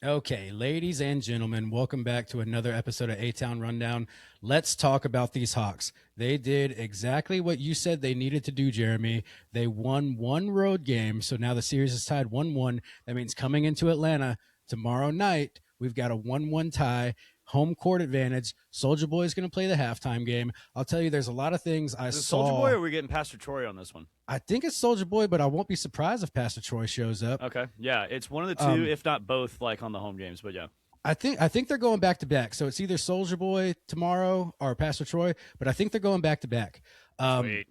Okay, ladies and gentlemen, welcome back to another episode of A-Town Rundown. Let's talk about these Hawks. They did exactly what you said they needed to do, Jeremy. They won one road game, so now the series is tied 1-1. That means coming into Atlanta tomorrow night, we've got a 1-1 tie, home court advantage. Soldier Boy is going to play the halftime game. I'll tell you, there's a lot of things I Is it Soldier Boy, saw. or are we getting Pastor Troy on this one? I think it's Soldier Boy, but I won't be surprised if Pastor Troy shows up. Okay, yeah, it's one of the two, Um, if not both, like on the home games. But yeah, I think they're going back to back. So it's either Soldier Boy tomorrow or Pastor Troy, but I think they're going back to back. sweet.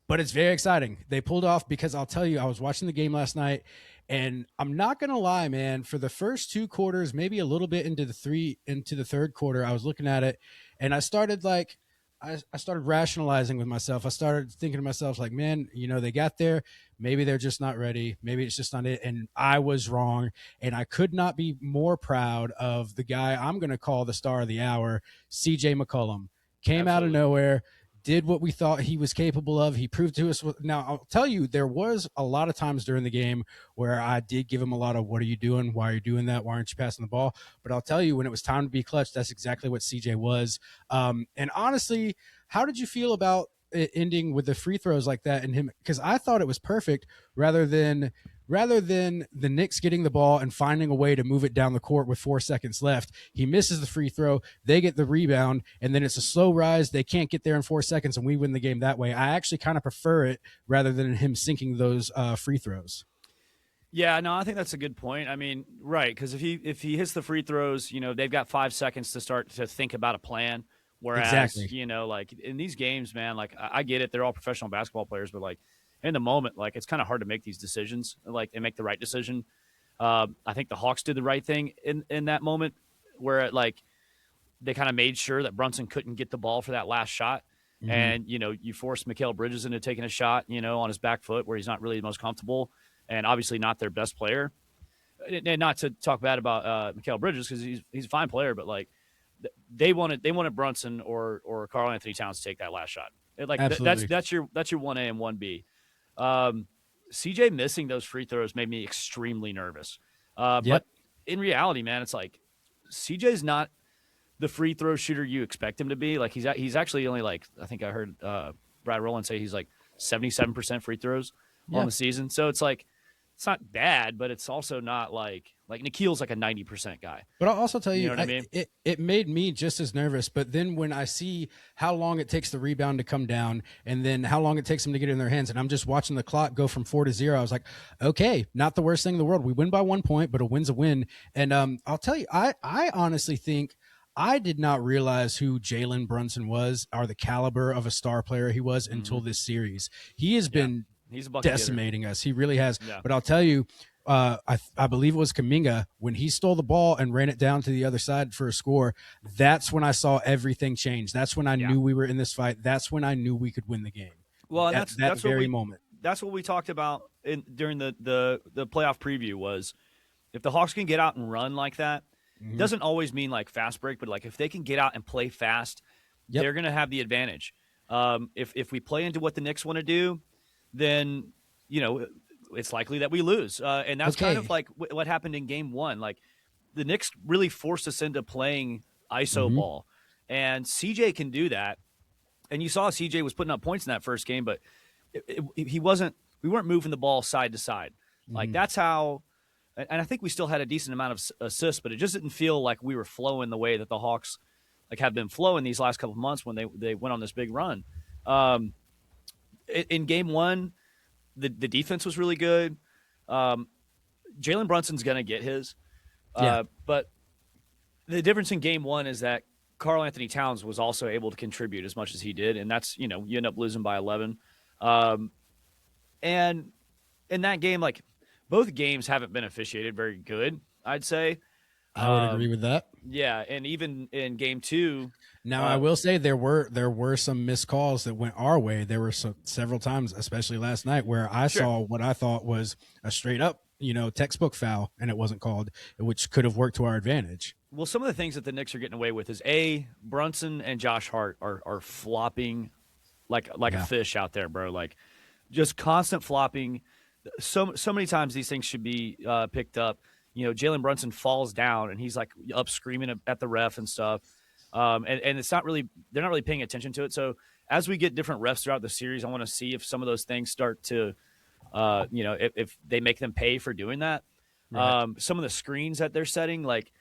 But it's very exciting. They pulled off because I'll tell you, I was watching the game last night, and I'm not gonna lie, man. For the first two quarters, maybe a little bit into the third quarter, I was looking at it, and I started like. I started rationalizing with myself. I started thinking to myself, like, man, they got there. Maybe they're just not ready. Maybe it's just not it. And I was wrong. And I could not be more proud of the guy I'm going to call the star of the hour, CJ McCollum. Came out of Absolutely. nowhere, did what we thought he was capable of. He proved to us. Now, I'll tell you, there was a lot of times during the game where I did give him a lot of, what are you doing? Why are you doing that? Why aren't you passing the ball? But I'll tell you, when it was time to be clutch, that's exactly what CJ was. And honestly, how did you feel about it ending with the free throws like that and him? Because I thought it was perfect rather than the Knicks getting the ball and finding a way to move it down the court with 4 seconds left. He misses the free throw, they get the rebound, and then it's a slow rise. They can't get there in 4 seconds, and we win the game that way. I actually kind of prefer it rather than him sinking those free throws. Yeah, no, I think that's a good point. I mean, right, because if he hits the free throws, they've got 5 seconds to start to think about a plan. Whereas, Exactly. like in these games, man, like I get it, they're all professional basketball players, but like in the moment, like it's kind of hard to make these decisions, like and make the right decision. I think the Hawks did the right thing in that moment, where like they kind of made sure that Brunson couldn't get the ball for that last shot. Mm-hmm. And, you forced Mikal Bridges into taking a shot, on his back foot where he's not really the most comfortable and obviously not their best player. And not to talk bad about Mikal Bridges because he's a fine player, but like they wanted Brunson or Karl Anthony Towns to take that last shot. That's Absolutely. your 1A and 1B. CJ missing those free throws made me extremely nervous. But Yep. in reality, man, it's like CJ's not the free throw shooter you expect him to be. Like he's actually only like I think I heard Brad Rowland say he's like 77% free throws on Yeah. the season. So it's like it's not bad, but it's also not like Nikhil's like a 90% guy. But I'll also tell You you, know what I mean? it made me just as nervous. But then when I see how long it takes the rebound to come down and then how long it takes them to get it in their hands, and I'm just watching the clock go from 4 to 0, I was like, okay, not the worst thing in the world. We win by 1 point, but a win's a win. And I'll tell you, I honestly think I did not realize who Jalen Brunson was or the caliber of a star player he was until Mm-hmm. this series. He has Yeah, been he's a bucket getter. decimating us. He really has. Yeah, But I'll tell you, I believe it was Kaminga when he stole the ball and ran it down to the other side for a score. That's when I saw everything change. That's when I yeah. knew we were in this fight. That's when I knew we could win the game. Well, and At that's that that's what very we moment. that's what we talked about during the playoff preview was if the Hawks can get out and run like that, it Mm-hmm. doesn't always mean like fast break, but like if they can get out and play fast, Yep. they're going to have the advantage. If we play into what the Knicks want to do, then it's likely that we lose, and that's kind Okay. of like what happened in Game 1. Like the Knicks really forced us into playing ISO Mm-hmm. ball, and CJ can do that. And you saw CJ was putting up points in that first game, but he wasn't. We weren't moving the ball side to side. Like Mm-hmm. that's how. And I think we still had a decent amount of assists, but it just didn't feel like we were flowing the way that the Hawks like have been flowing these last couple of months when they went on this big run. Um, in Game 1, the defense was really good. Jalen Brunson's going to get his, Yeah. but the difference in Game 1 is that Karl Anthony Towns was also able to contribute as much as he did, and that's you end up losing by 11. Um, and in that game, like both games haven't been officiated very good, I'd say. I would agree Um, with that. yeah, and even in Game 2, Now I uh, will say there were some missed calls that went our way. There were several times, especially last night, where I sure. saw what I thought was a straight up, textbook foul, and it wasn't called, which could have worked to our advantage. Well, some of the things that the Knicks are getting away with is Brunson and Josh Hart are flopping like a Yeah. fish out there, bro. Like just constant flopping. So many times these things should be picked up. Jalen Brunson falls down and he's like up screaming at the ref and stuff. And it's not really, they're not really paying attention to it. So as we get different refs throughout the series, I want to see if some of those things start to, if they make them pay for doing that. Right. Some of the screens that they're setting, like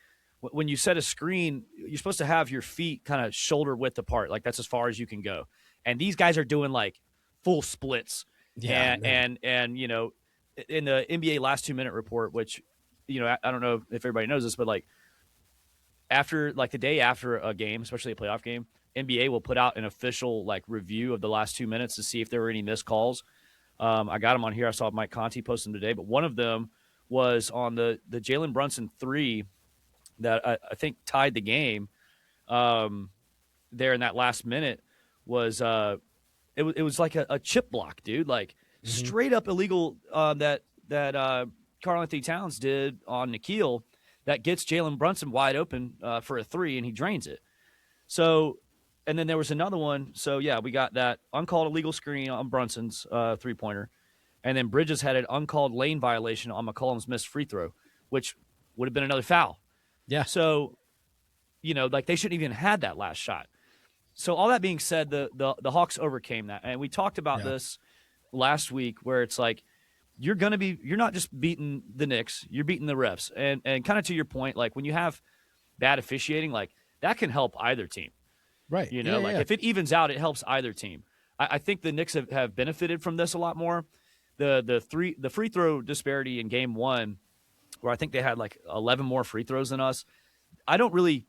when you set a screen, you're supposed to have your feet kind of shoulder width apart. Like that's as far as you can go. And these guys are doing like full splits. Yeah. And in the NBA last 2-minute report, which, I don't know if everybody knows this, but like after like the day after a game, especially a playoff game, NBA will put out an official like review of the last 2 minutes to see if there were any missed calls. I got them on here. I saw Mike Conti post them today, but one of them was on the Jalen Brunson 3 that I think tied the game. There in that last minute was it was like a chip block, dude. Like straight up illegal that Karl Anthony Towns did on Nikhil that gets Jalen Brunson wide open for a 3, and he drains it. So, and then there was another one. So, yeah, we got that uncalled illegal screen on Brunson's 3-pointer. And then Bridges had an uncalled lane violation on McCollum's missed free throw, which would have been another foul. Yeah. So, like they shouldn't even had that last shot. So all that being said, the Hawks overcame that. And we talked about this last week where it's like, you're not just beating the Knicks, you're beating the refs. And kind of to your point, like when you have bad officiating, like that can help either team. Right. If it evens out, it helps either team. I think the Knicks have benefited from this a lot more. The free throw disparity in game 1, where I think they had like 11 more free throws than us. I don't really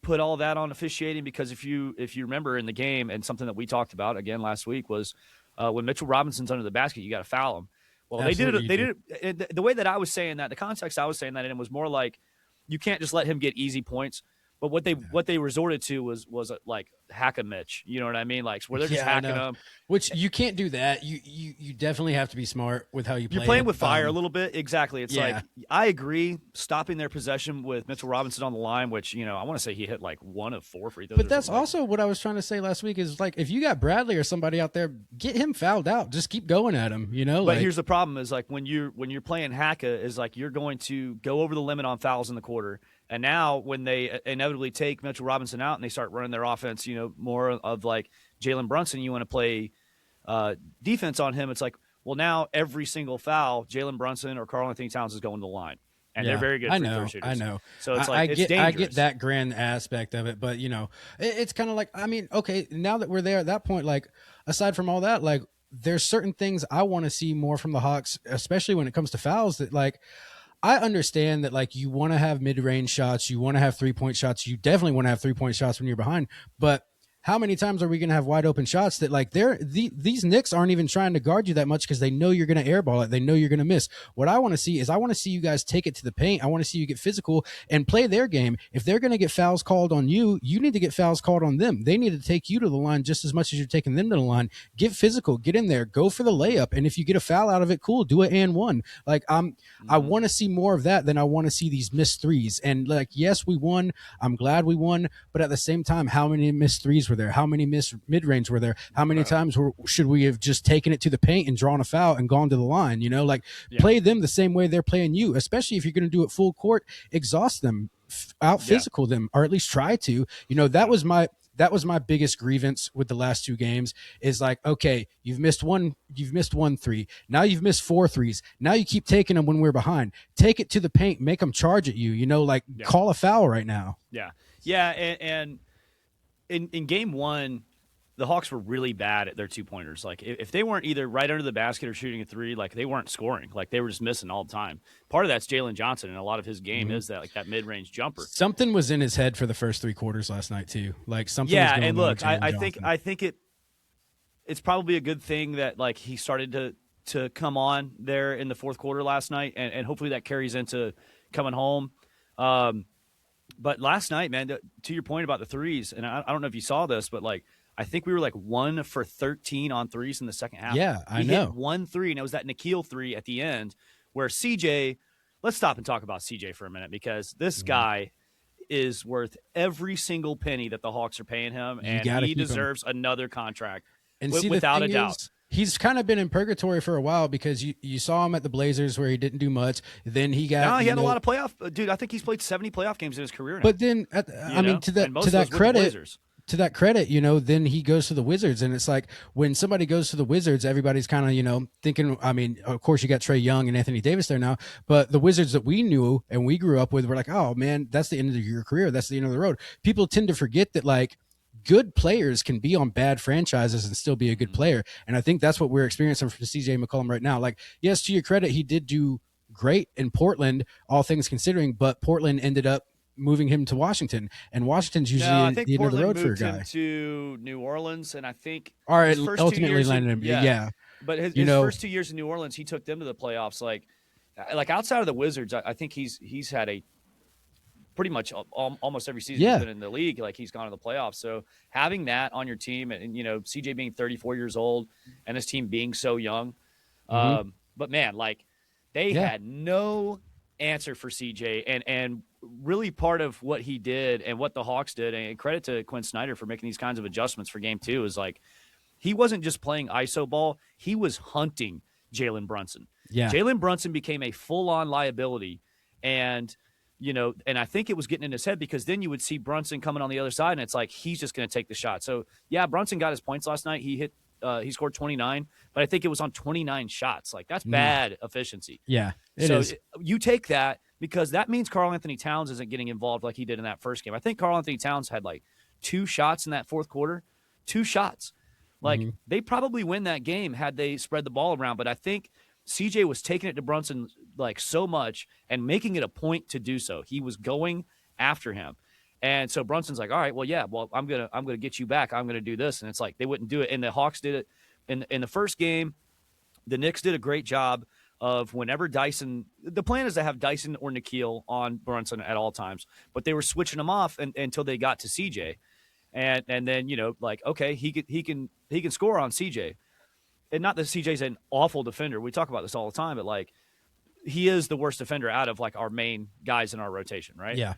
put all that on officiating because if you remember in the game, and something that we talked about again last week was when Mitchell Robinson's under the basket, you got to foul him. Well, Absolutely they did it. The way that I was saying that, the context I was saying that in was more like you can't just let him get easy points. But what they resorted to was like hack a Mitch. You know what I mean? Like where they're just hacking them. Which you can't do that. You definitely have to be smart with how you play. You're playing with fire a little bit. Exactly. It's yeah. like I agree. Stopping their possession with Mitchell Robinson on the line, which I want to say he hit like 1 of 4 free throws. But that's also what I was trying to say last week is like if you got Bradley or somebody out there, get him fouled out. Just keep going at him. But here's the problem: is like when you're playing Hacka, is like you're going to go over the limit on fouls in the quarter. And now when they inevitably take Mitchell Robinson out and they start running their offense, more of like Jalen Brunson, you want to play defense on him. It's like, well, now every single foul, Jalen Brunson or Karl Anthony Towns is going to the line. And they're very good free throw shooters. I know. So it's like, it's dangerous. I get that grand aspect of it, but, it's kind of like, I mean, okay, now that we're there at that point, like, aside from all that, like, there's certain things I want to see more from the Hawks, especially when it comes to fouls that, like, I understand that like you want to have mid-range shots, you want to have 3-point shots, you definitely want to have 3-point shots when you're behind, but how many times are we going to have wide open shots that like these Knicks aren't even trying to guard you that much because they know you're going to airball it. They know you're going to miss. What I want to see is I want to see you guys take it to the paint. I want to see you get physical and play their game. If they're going to get fouls called on you, you need to get fouls called on them. They need to take you to the line just as much as you're taking them to the line. Get physical, get in there, go for the layup. And if you get a foul out of it, cool, do it and one. Like I want to see more of that than I want to see these missed threes. And like, yes, we won. I'm glad we won. But at the same time, how many missed threes were there? How many missed mid-range were there? How many times should we have just taken it to the paint and drawn a foul and gone to the line? Play them the same way they're playing you, especially if you're going to do it full court, exhaust them, out physical them, or at least try to. That was my biggest grievance with the last 2 games is like, okay, you've missed one 3. Now you've missed 4 threes. Now you keep taking them when we're behind. Take it to the paint, make them charge at you, call a foul right now. Yeah. Yeah. And in game 1, the Hawks were really bad at their 2-pointers. Like if they weren't either right under the basket or shooting a 3, like they weren't scoring. Like they were just missing all the time. Part of that's Jalen Johnson, and a lot of his game is that like that mid-range jumper. Something was in his head for the first 3 quarters last night too. Like something. Yeah, was going and look, on I think it's probably a good thing that like he started to come on there in the fourth quarter last night, and hopefully that carries into coming home. But last night, man, to your point about the threes, and I don't know if you saw this, but like I think we were like 1 for 13 on threes in the second half. Yeah, I know. Hit 1 3, and it was that Nikhil 3 at the end where CJ. Let's stop and talk about CJ for a minute because this guy is worth every single penny that the Hawks are paying him, and he deserves another contract. And without a doubt. he's kind of been in purgatory for a while because you saw him at the Blazers where he didn't do much. Then he got No, he had a lot of playoff. Dude, I think he's played 70 playoff games in his career now. But then, I mean, to that credit, then he goes to the Wizards, and it's like when somebody goes to the Wizards, everybody's kind of, thinking, I mean, of course you got Trae Young and Anthony Davis there now, but the Wizards that we knew and we grew up with were like, oh man, that's the end of your career. That's the end of the road. People tend to forget that like good players can be on bad franchises and still be a good player. And I think that's what we're experiencing from CJ McCollum right now. Like, yes, to your credit, he did do great in Portland, all things considering, but Portland ended up moving him to Washington, and Washington's usually the end of the road for a guy. Him to New Orleans, and I think ultimately landed him. Yeah. But his first 2 years in New Orleans, he took them to the playoffs. Like outside of the Wizards, I think he's had a pretty much almost every season he's been in the league. Like he's gone to the playoffs. So having that on your team, and CJ being 34 years old, and his team being so young, but man, like they had no answer for CJ, and really part of what he did and what the Hawks did, and credit to Quinn Snyder for making these kinds of adjustments for game 2, is like he wasn't just playing ISO ball, he was hunting Jalen Brunson. Yeah. Jalen Brunson became a full-on liability, and and I think it was getting in his head because then you would see Brunson coming on the other side, and it's like he's just going to take the shot. So yeah, Brunson got his points last night. He scored 29, but I think it was on 29 shots. Like that's bad efficiency. Yeah, it is. You take that, because that means Karl-Anthony Towns isn't getting involved like he did in that first game. I think Karl-Anthony Towns had like 2 shots in that fourth quarter. 2 shots. Like they probably win that game had they spread the ball around, but I think CJ was taking it to Brunson like so much and making it a point to do so. He was going after him. And so Brunson's like, all right, I'm gonna get you back. I'm gonna do this. And it's like they wouldn't do it. And the Hawks did it in the first game. The Knicks did a great job of whenever Dyson, the plan is to have Dyson or Nickeil on Brunson at all times, but they were switching them off until they got to CJ. And then, like, okay, he can score on CJ. And not that CJ's an awful defender. We talk about this all the time, but like he is the worst defender out of like our main guys in our rotation, right? Yeah.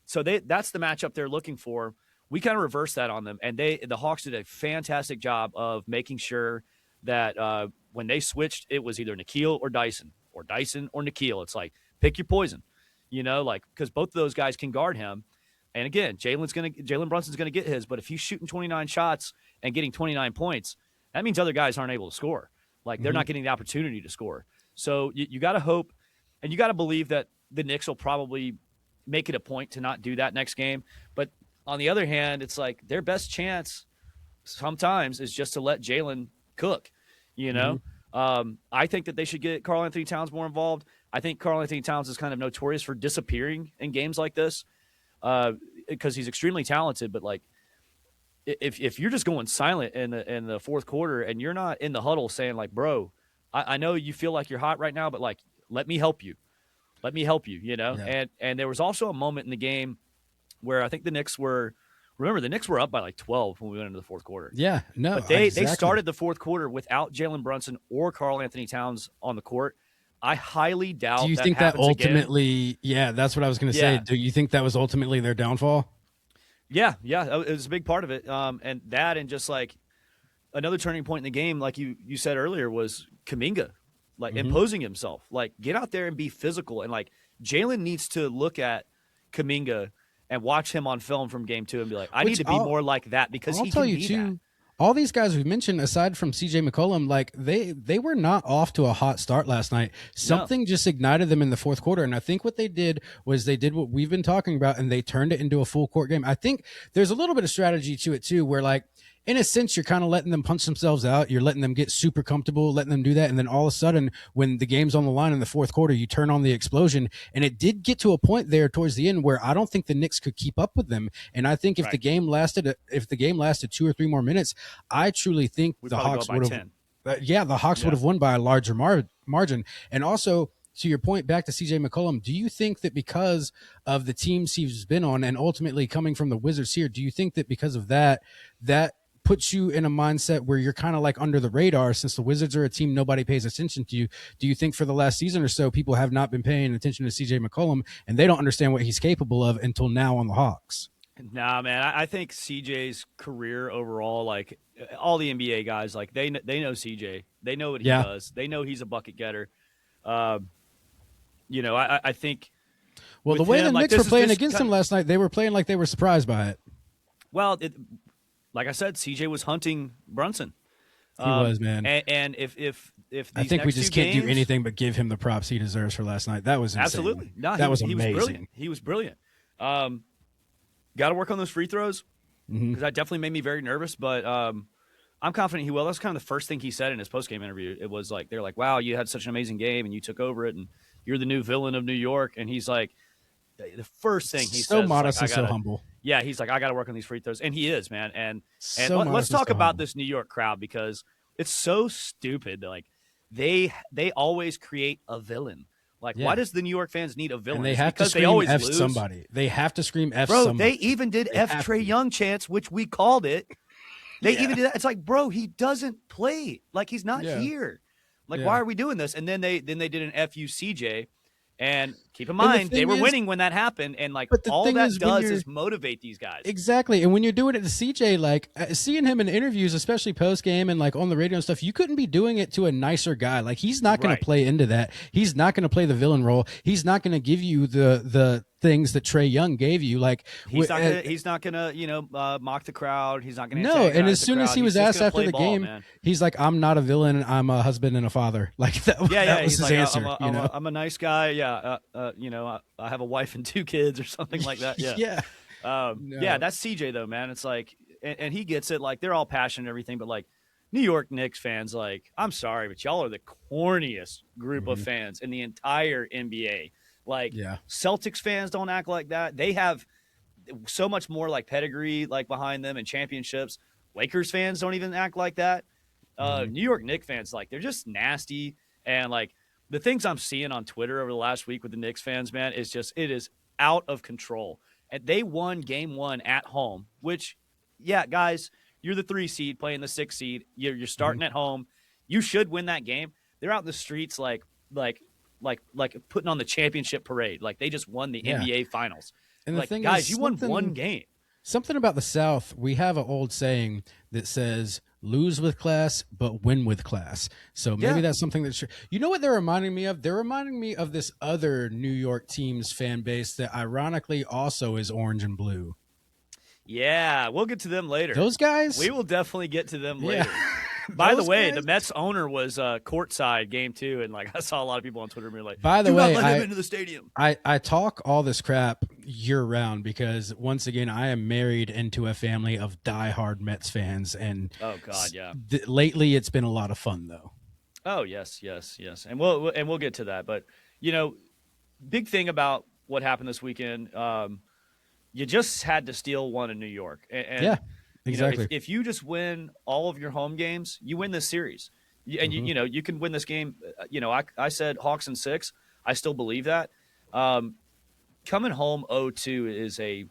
So that's the matchup they're looking for. We kind of reversed that on them, and the Hawks did a fantastic job of making sure that when they switched, it was either Nickeil or Dyson or Nickeil. It's like pick your poison, like because both of those guys can guard him. And again, Jalen Brunson's gonna get his, but if he's shooting 29 shots and getting 29 points, that means other guys aren't able to score. Like they're not getting the opportunity to score. So you got to hope, and you got to believe that the Knicks will probably make it a point to not do that next game. But on the other hand, it's like their best chance sometimes is just to let Jalen cook. I think that they should get Karl-Anthony Towns more involved. I think Karl-Anthony Towns is kind of notorious for disappearing in games like this because he's extremely talented. But like, if you're just going silent in the fourth quarter and you're not in the huddle saying like, bro, I know you feel like you're hot right now, but like, let me help you. Yeah. And there was also a moment in the game where I think the Knicks were up by like 12 when we went into the fourth quarter. Yeah, no. But they started the fourth quarter without Jalen Brunson or Karl-Anthony Towns on the court. I highly doubt. Do you think that ultimately? Again. Yeah, that's what I was going to say. Do you think that was ultimately their downfall? Yeah, it was a big part of it. And just like another turning point in the game, like you said earlier, was Kuminga, like imposing himself. Like get out there and be physical. And like Jalen needs to look at Kuminga and watch him on film from game 2 and be like, I need to be more like that because he can be that. All these guys we've mentioned, aside from CJ McCollum, like they were not off to a hot start last night. Something just ignited them in the fourth quarter. And I think what they did was they did what we've been talking about, and they turned it into a full court game. I think there's a little bit of strategy to it too, where like, in a sense, you're kind of letting them punch themselves out. You're letting them get super comfortable, letting them do that. And then all of a sudden, when the game's on the line in the fourth quarter, you turn on the explosion. And it did get to a point there towards the end where I don't think the Knicks could keep up with them. And I think if the game lasted 2 or 3 more minutes, I truly think the Hawks would have. The Hawks would have won by a larger margin. And also, to your point, back to CJ McCollum, do you think that because of the teams he's been on and ultimately coming from the Wizards here, do you think that because of that puts you in a mindset where you're kind of like under the radar since the Wizards are a team nobody pays attention to you? Do you think for the last season or so, people have not been paying attention to CJ McCollum and they don't understand what he's capable of until now on the Hawks? Nah, man. I think CJ's career overall, like all the NBA guys, like they know CJ. They know what he Yeah. does. They know he's a bucket getter. Uh, I think Well, the with way him, the like Knicks were this is playing just against him last night, they were playing like they were surprised by it. Well, like I said, CJ was hunting Brunson. He was, man. And if these I think we next just two can't do games- anything but give him the props he deserves for last night. That was insane. Absolutely, no, that was he was amazing. brilliant. He was brilliant. Got to work on those free throws because that definitely made me very nervous. But I'm confident he will. That's kind of the first thing he said in his post game interview. It was like they're like, "Wow, you had such an amazing game and you took over it, and you're the new villain of New York." And he's like, the first thing he so says, modest is like, and so humble. Yeah, he's like, I got to work on these free throws, and he is, man. And So let's modest and talk so about humble. this New York crowd because it's so stupid. Like they always create a villain. Like, Yeah. why does the New York fans need a villain? And they It's have to because scream they always F lose. somebody. They have to scream F Bro, somebody. they even did They F have Trey to. Young chants, which we called it. They Yeah. even did that. It's like, bro, he doesn't play. Like he's not Yeah. here. Like, Yeah. why are we doing this? And then they did an FUCJ. And keep in the mind, they thing were is- winning when that happened. And like But the all thing that is, when does you're- is motivate these guys. Exactly. And when you're doing it to CJ, like seeing him in interviews, especially post game and like on the radio and stuff, you couldn't be doing it to a nicer guy. Like he's not going Right. to play into that. He's not going to play the villain role. He's not going to give you the things that Trey Young gave you. Like He's not gonna mock the crowd. He's not gonna no. And as soon as he was asked after the game, he's like, "I'm not a villain. I'm a husband and a father." Like that. That was he's his like, answer. I'm a nice guy. Yeah, I have a wife and 2 kids or something like that. Yeah, yeah. Yeah, No. that's CJ though, man. It's like, and he gets it. Like they're all passionate and everything, but like New York Knicks fans, like I'm sorry, but y'all are the corniest group of fans in the entire NBA. Like Yeah. Celtics fans don't act like that. They have so much more like pedigree like behind them and championships. Lakers fans don't even act like that. New York Knicks fans, like they're just nasty. And like the things I'm seeing on Twitter over the last week with the Knicks fans, man, is just it is out of control. And they won game 1 at home, which, yeah, guys, you're the 3 seed playing the 6 seed. You're starting at home. You should win that game. They're out in the streets like putting on the championship parade. Like they just won the Yeah. NBA finals. And the Like, thing guys, is, you won something- one game. Something about the South, we have an old saying that says lose with class, but win with class. So maybe Yeah. that's something that you know what they're reminding me of? They're reminding me of this other New York team's fan base that ironically also is orange and blue. Yeah, we'll get to them later. Those guys? We will definitely get to them Yeah. later. By the Those way, guys? the Mets owner was courtside game 2, and like I saw a lot of people on Twitter be like, By the "Do way, not let him I- into the stadium." I talk all this crap year round because once again I am married into a family of diehard Mets fans, and Oh God, yeah. lately it's been a lot of fun though. Oh yes, and we'll get to that. But big thing about what happened this weekend, you just had to steal one in New York, and Yeah, exactly. if you just win all of your home games, you win this series, and you can win this game. I said Hawks in 6. I still believe that. Coming home 0-2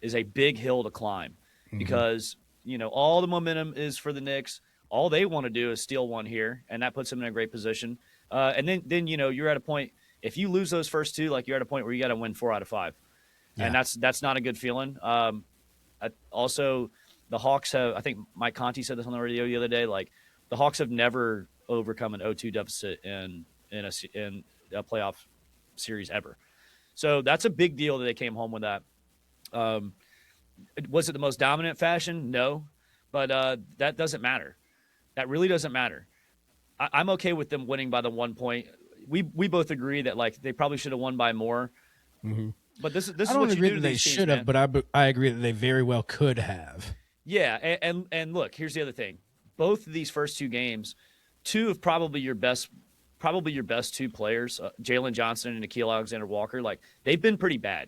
is a big hill to climb because all the momentum is for the Knicks. All they want to do is steal one here, and that puts them in a great position. And then you're at a point. If you lose those first 2, like you're at a point where you got to win 4 out of 5, Yeah. and that's not a good feeling. Also, the Hawks have. I think Mike Conti said this on the radio the other day. Like the Hawks have never overcome an 0-2 deficit in a playoff series ever. So that's a big deal that they came home with that. Was it the most dominant fashion? No, but that doesn't matter. That really doesn't matter. I'm okay with them winning by the 1 point. We both agree that like they probably should have won by more. Mhm. But this I is don't what you agree do that to they these teams, should have, man. but I agree that they very well could have. Yeah, and look, here's the other thing. Both of these first 2 games, 2 of probably your best 2 players, Jalen Johnson and Nickeil Alexander-Walker, like they've been pretty bad.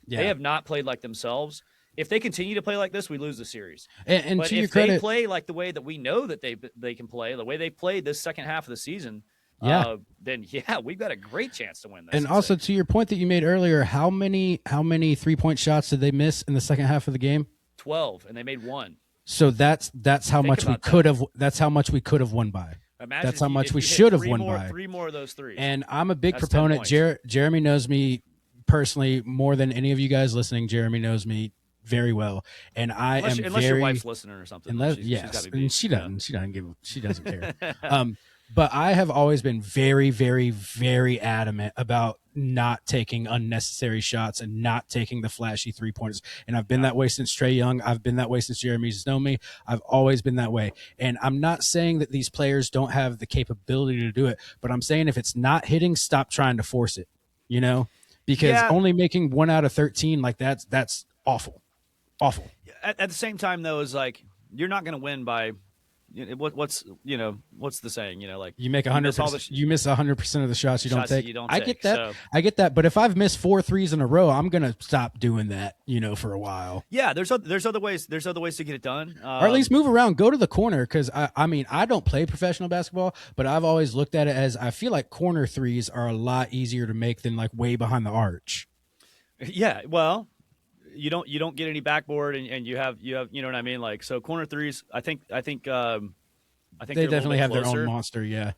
Yeah. They have not played like themselves. If they continue to play like this, we lose the series. And But to your if they credit, play like the way that we know that they can play, the way they played this second half of the season, Yeah. then we've got a great chance to win this. and in also 6. to your point that you made earlier, how many 3-point shots did they miss in the second half of the game? 12, and they made 1. So that's how Think much we about that. could have. That's how much we could have won by. Imagine That's if how you- much if we you hit should have 3 won more, by. 3 more of those threes. And I'm a big That's 10 proponent. points. Jeremy knows me personally more than any of you guys listening. Jeremy knows me very well, and I unless, am unless very your wife's listening or something. unless she's got yes, to be and beat. she doesn't. She doesn't care. But I have always been very, very, very adamant about not taking unnecessary shots and not taking the flashy 3-pointers. And I've been that way since Trae Young. I've been that way since Jeremy's known me. I've always been that way. And I'm not saying that these players don't have the capability to do it, but I'm saying if it's not hitting, stop trying to force it, you know, because only making 1 out of 13, like that's awful. Awful. At the same time, though, is like you're not going to win by what's the saying? Like you make 100%. You miss 100% of the shots you don't take. I get that. So. I get that. But if I've missed 4 threes in a row, I'm gonna stop doing that. For a while. Yeah, there's other ways. There's other ways to get it done, or at least move around. Go to the corner because I mean I don't play professional basketball, but I've always looked at it as I feel like corner threes are a lot easier to make than like way behind the arch. Yeah, well. You don't get any backboard and you have you know what I mean, like, so corner threes I think they definitely have their own monster. Yeah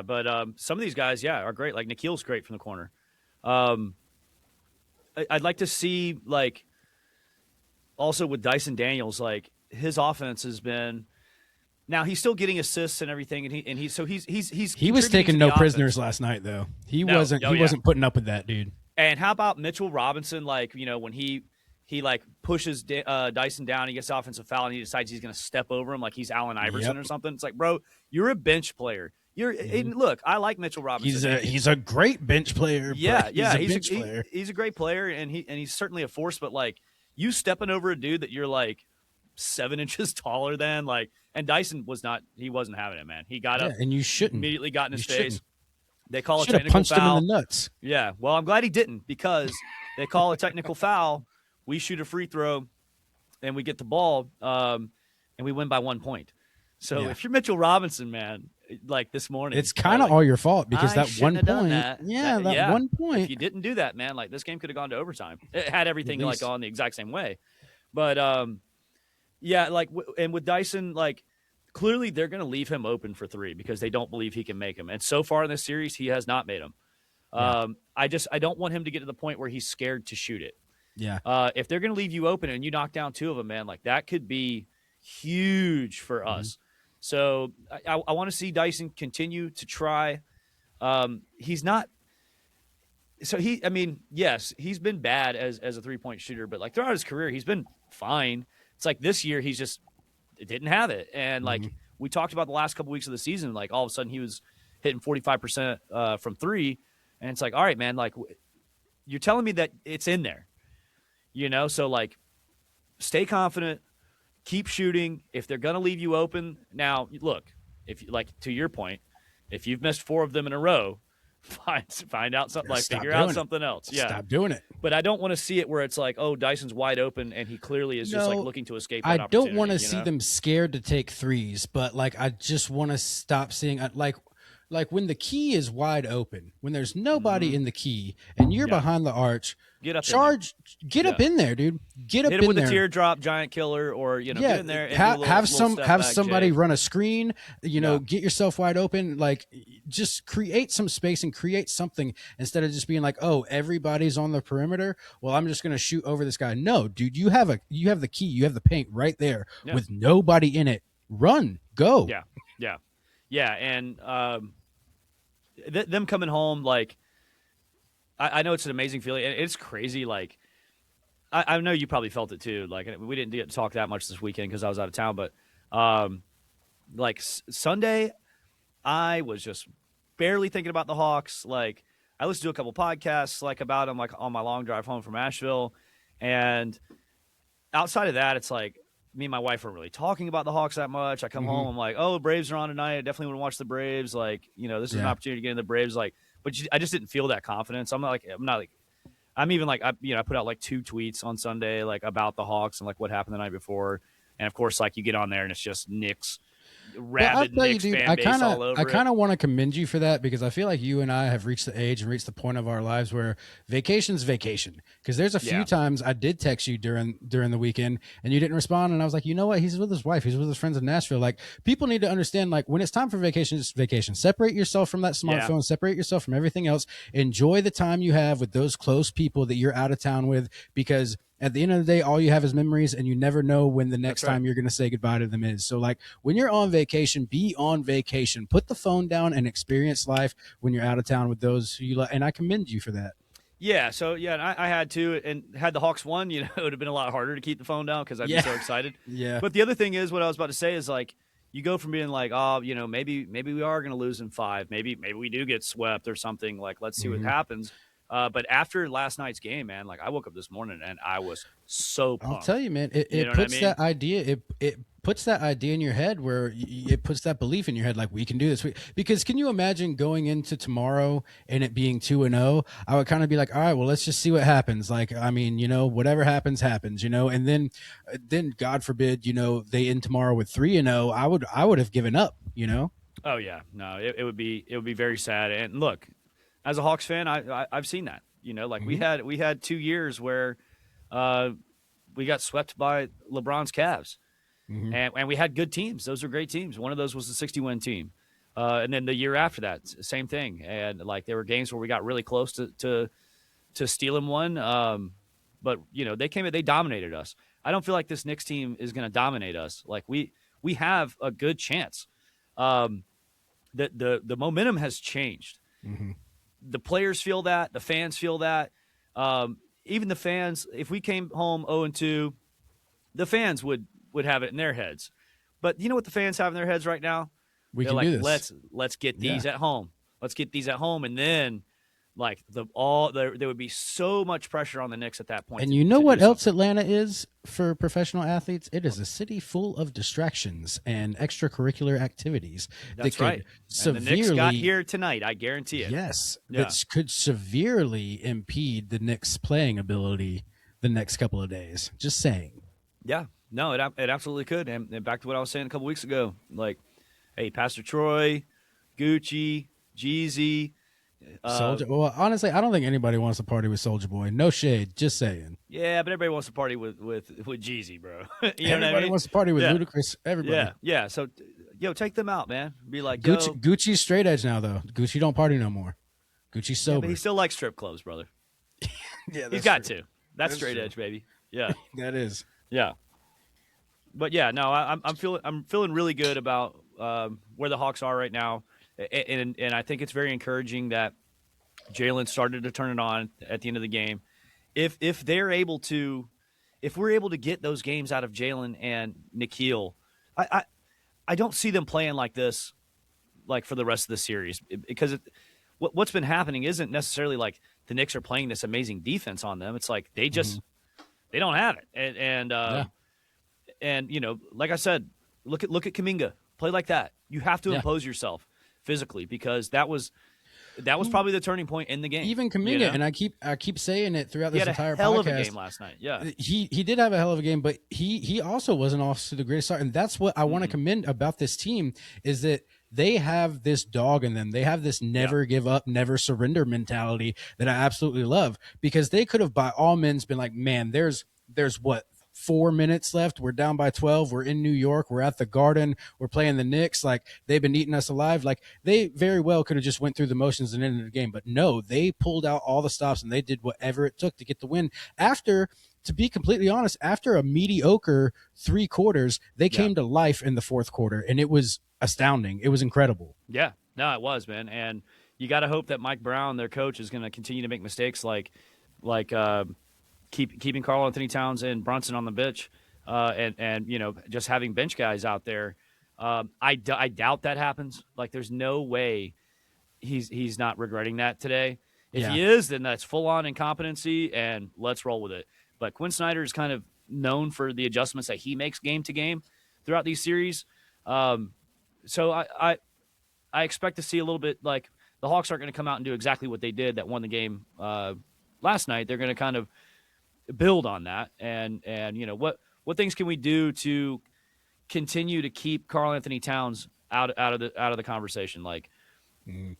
but some of these guys are great, like Nikhil's great from the corner. I'd like to see, like, also with Dyson Daniels, like his offense has been, now he's still getting assists and everything, and he was taking no prisoners last night though. He wasn't putting up with that, dude. And how about Mitchell Robinson, like, when he like pushes Dyson down, he gets the offensive foul, and he decides he's going to step over him like he's Allen Iverson or something. It's like, bro, you're a bench player. And look, I like Mitchell Robinson. He's a great bench player. Yeah, he's a great player, and he's certainly a force. But like, you stepping over a dude that you're like 7 inches taller than, like, and Dyson wasn't having it, man. He got up, and you shouldn't immediately got in his face. Shouldn't. They call a technical punched foul. Him in the nuts. Yeah, well, I'm glad he didn't, because they call a technical foul. We shoot a free throw, and we get the ball, and we win by 1 point. So if you're Mitchell Robinson, man, like this morning, it's kind of all your fault, because that 1 point. That 1 point. If you didn't do that, man, like this game could have gone to overtime. It had everything like gone the exact same way. But like, and with Dyson, like, clearly they're going to leave him open for 3 because they don't believe he can make them. And so far in this series, he has not made them. I don't want him to get to the point where he's scared to shoot it. Yeah. If they're going to leave you open and you knock down 2 of them, man, like that could be huge for us. So I want to see Dyson continue to try. He's not. So yes, he's been bad as a 3-point shooter, but like throughout his career, he's been fine. It's like this year, he's just didn't have it. And like we talked about the last couple weeks of the season, like all of a sudden he was hitting 45% from 3. And it's like, all right, man, like you're telling me that it's in there. So like, stay confident, keep shooting. If they're going to leave you open, now look, if you, like, to your point, if you've missed 4 of them in a row, find out something, like figure out something else. Yeah. Stop doing it. But I don't want to see it where it's like, oh, Dyson's wide open and he clearly is just like looking to escape that opportunity. I don't want to see them scared to take threes, but like, I just want to stop seeing like when the key is wide open, when there's nobody in the key and you're behind the arch, get up in there, dude. Get up in there. Hit him with a teardrop giant killer, or get in there and have somebody run a screen, get yourself wide open, like just create some space and create something instead of just being like, oh, everybody's on the perimeter. Well, I'm just going to shoot over this guy. No, dude, you have the key, you have the paint right there with nobody in it. Run, go. Yeah. And them coming home, like, I know it's an amazing feeling. It's crazy. Like, I know you probably felt it too. Like, we didn't get to talk that much this weekend because I was out of town. But, like, Sunday, I was just barely thinking about the Hawks. Like, I listened to a couple podcasts, like, about them, like, on my long drive home from Asheville. And outside of that, it's like, me and my wife weren't really talking about the Hawks that much. I come home, I'm like, oh, the Braves are on tonight. I definitely want to watch the Braves. Like, this is an opportunity to get in the Braves. Like, but I just didn't feel that confidence. I'm even like, I put out like 2 tweets on Sunday, like about the Hawks and like what happened the night before. And of course, like you get on there and it's just Knicks. Rabid Knicks fan base all over. I kind of want to commend you for that, because I feel like you and I have reached the age and reached the point of our lives where vacation's vacation. Because there's a few times I did text you during the weekend and you didn't respond, and I was like, you know what? He's with his wife. He's with his friends in Nashville. Like, people need to understand, like, when it's time for vacation, it's vacation. Separate yourself from that smartphone. Separate yourself from everything else. Enjoy the time you have with those close people that you're out of town with, because At the end of the day, all you have is memories, and you never know when the next right. time you're going to say goodbye to them is. So, like, when you're on vacation, be on vacation. Put the phone down and experience life when you're out of town with those who you love. And I commend you for that. Yeah, so yeah, and I had to, and had the Hawks won, you know, it would have been a lot harder to keep the phone down because I'd Yeah. be so excited. Yeah. But the other thing is, what I was about to say is like, you go from being like, oh, you know, maybe we are going to lose in 5, maybe we do get swept or something. Like, let's see what Mhm. happens. But after last night's game, man, like I woke up this morning and I was so I'll pumped. tell you, man, You it know what I puts mean? that idea, it puts that idea in your head where it puts that belief in your head, like we can do this. Because can you imagine going into tomorrow and it being 2-0? I would kind of be like, all right, well, let's just see what happens. Like, I mean, you know, whatever happens, happens, you know, and then God forbid, you know, they end tomorrow with 3-0. I would have given up, you know? Oh yeah, no, it would be very sad. And look, as a Hawks fan, I've seen that. You know, like Mhm. we had 2 years where uh, we got swept by LeBron's Cavs. Mhm. And we had good teams. Those were great teams. One of those was the 60-win team. And then the year after that, same thing. And like there were games where we got really close to stealing one. But you know, they dominated us. I don't feel like this Knicks team is going to dominate us. Like we have a good chance. Um, the momentum has changed. Mhm. The players feel that. The fans feel that. Even the fans, if we came home 0-2, the fans would have it in their heads. But you know what the fans have in their heads right now? We They're can like, do this. let's get Yeah. these at home. Let's get these at home, and then like there would be so much pressure on the Knicks at that point. And you know to what do else something. Atlanta is for professional athletes? It is a city full of distractions and extracurricular activities that That's could right. And the Knicks got severely, here tonight. I guarantee it. yes, Yeah. could severely impede the Knicks' playing ability the next couple of days. Just saying. Yeah. No, it absolutely could. And back to what I was saying a couple weeks ago, like, hey, Pastor Troy, Gucci, Jeezy. Soldier. Well, honestly, I don't think anybody wants to party with Soldier Boy. No shade, just saying. Yeah, but everybody wants to party with Jeezy, bro. You know what I Everybody mean? wants to party with Yeah. Ludacris. Everybody. Yeah, yeah. So, yo, take them out, man. Be like, yo, Gucci's straight edge now, though. Gucci don't party no more. Gucci's yeah, sober. but he still likes strip clubs, brother. Yeah, He's got true. to. That's That's straight true. edge, baby. Yeah, That is. yeah. But yeah, no, I'm feeling really good about where the Hawks are right now, and I think it's very encouraging that Jalen started to turn it on at the end of the game. If they're able to, if we're able to get those games out of Jalen and Nikhil, I don't see them playing like this like for the rest of the series because what's been happening isn't necessarily like the Knicks are playing this amazing defense on them. It's like they just they don't have it, Yeah. and you know, like I said, look at Kuminga, play like that. You have to Yeah. impose yourself physically because that was probably the turning point in the game. Even Kaminga, you know? and I keep saying it throughout He this had entire a hell podcast. of a game last night. Yeah, He did have a hell of a game, but he also wasn't off to the greatest start, and that's what I want to commend about this team is that they have this dog in them. They have this never give up, never surrender mentality that I absolutely love because they could have by all means been like, man, there's what 4 minutes left. We're down by 12. We're in New York. We're at the Garden. We're playing the Knicks. Like they've been eating us alive. Like they very well could have just went through the motions and ended the game. But no, they pulled out all the stops and they did whatever it took to get the win. After, to be completely honest, after a mediocre 3 quarters, they came to life in the fourth quarter, and it was astounding. It was incredible. yeah. No, it was, man, and you got to hope that Mike Brown, their coach, is going to continue to make mistakes like keeping Karl Anthony Towns and Brunson on the bench, and you know just having bench guys out there. I doubt that happens. Like, there's no way he's not regretting that today. If he is, then that's full on incompetency, and let's roll with it. But Quinn Snyder is kind of known for the adjustments that he makes game to game throughout these series. So I expect to see a little bit like the Hawks aren't going to come out and do exactly what they did that won the game last night. They're going to kind of build on that, and you know what things can we do to continue to keep Karl Anthony Towns out of the conversation, like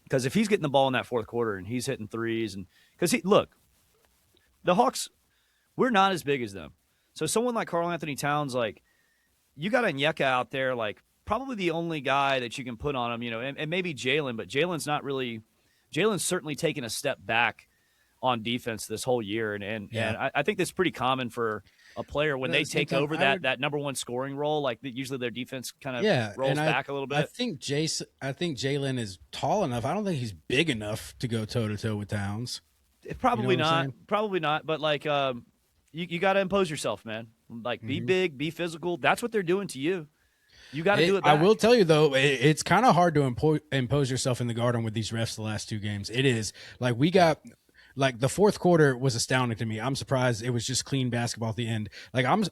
because if he's getting the ball in that fourth quarter and he's hitting threes, and because the Hawks, we're not as big as them, so someone like Karl Anthony Towns, like you got Onyeka out there, like probably the only guy that you can put on him, you know, and maybe Jalen, but Jalen's certainly taken a step back on defense this whole year, and Yeah. I think that's pretty common for a player when But at they the same take time, over that number one scoring role. Like usually their defense kind of yeah, and rolls back a little I bit. think Jalen is tall enough. I don't think he's big enough to go toe to toe with Towns. You know Probably what I'm not. saying? Probably not. But like, you got to impose yourself, man. Like, be Mhm. big, be physical. That's what they're doing to you. You got to do it I will back. tell you though, it's kind of hard to impose yourself in the Garden with these refs the last two games. It is like we got like the fourth quarter was astounding to me. I'm surprised it was just clean basketball at the end. Like I'm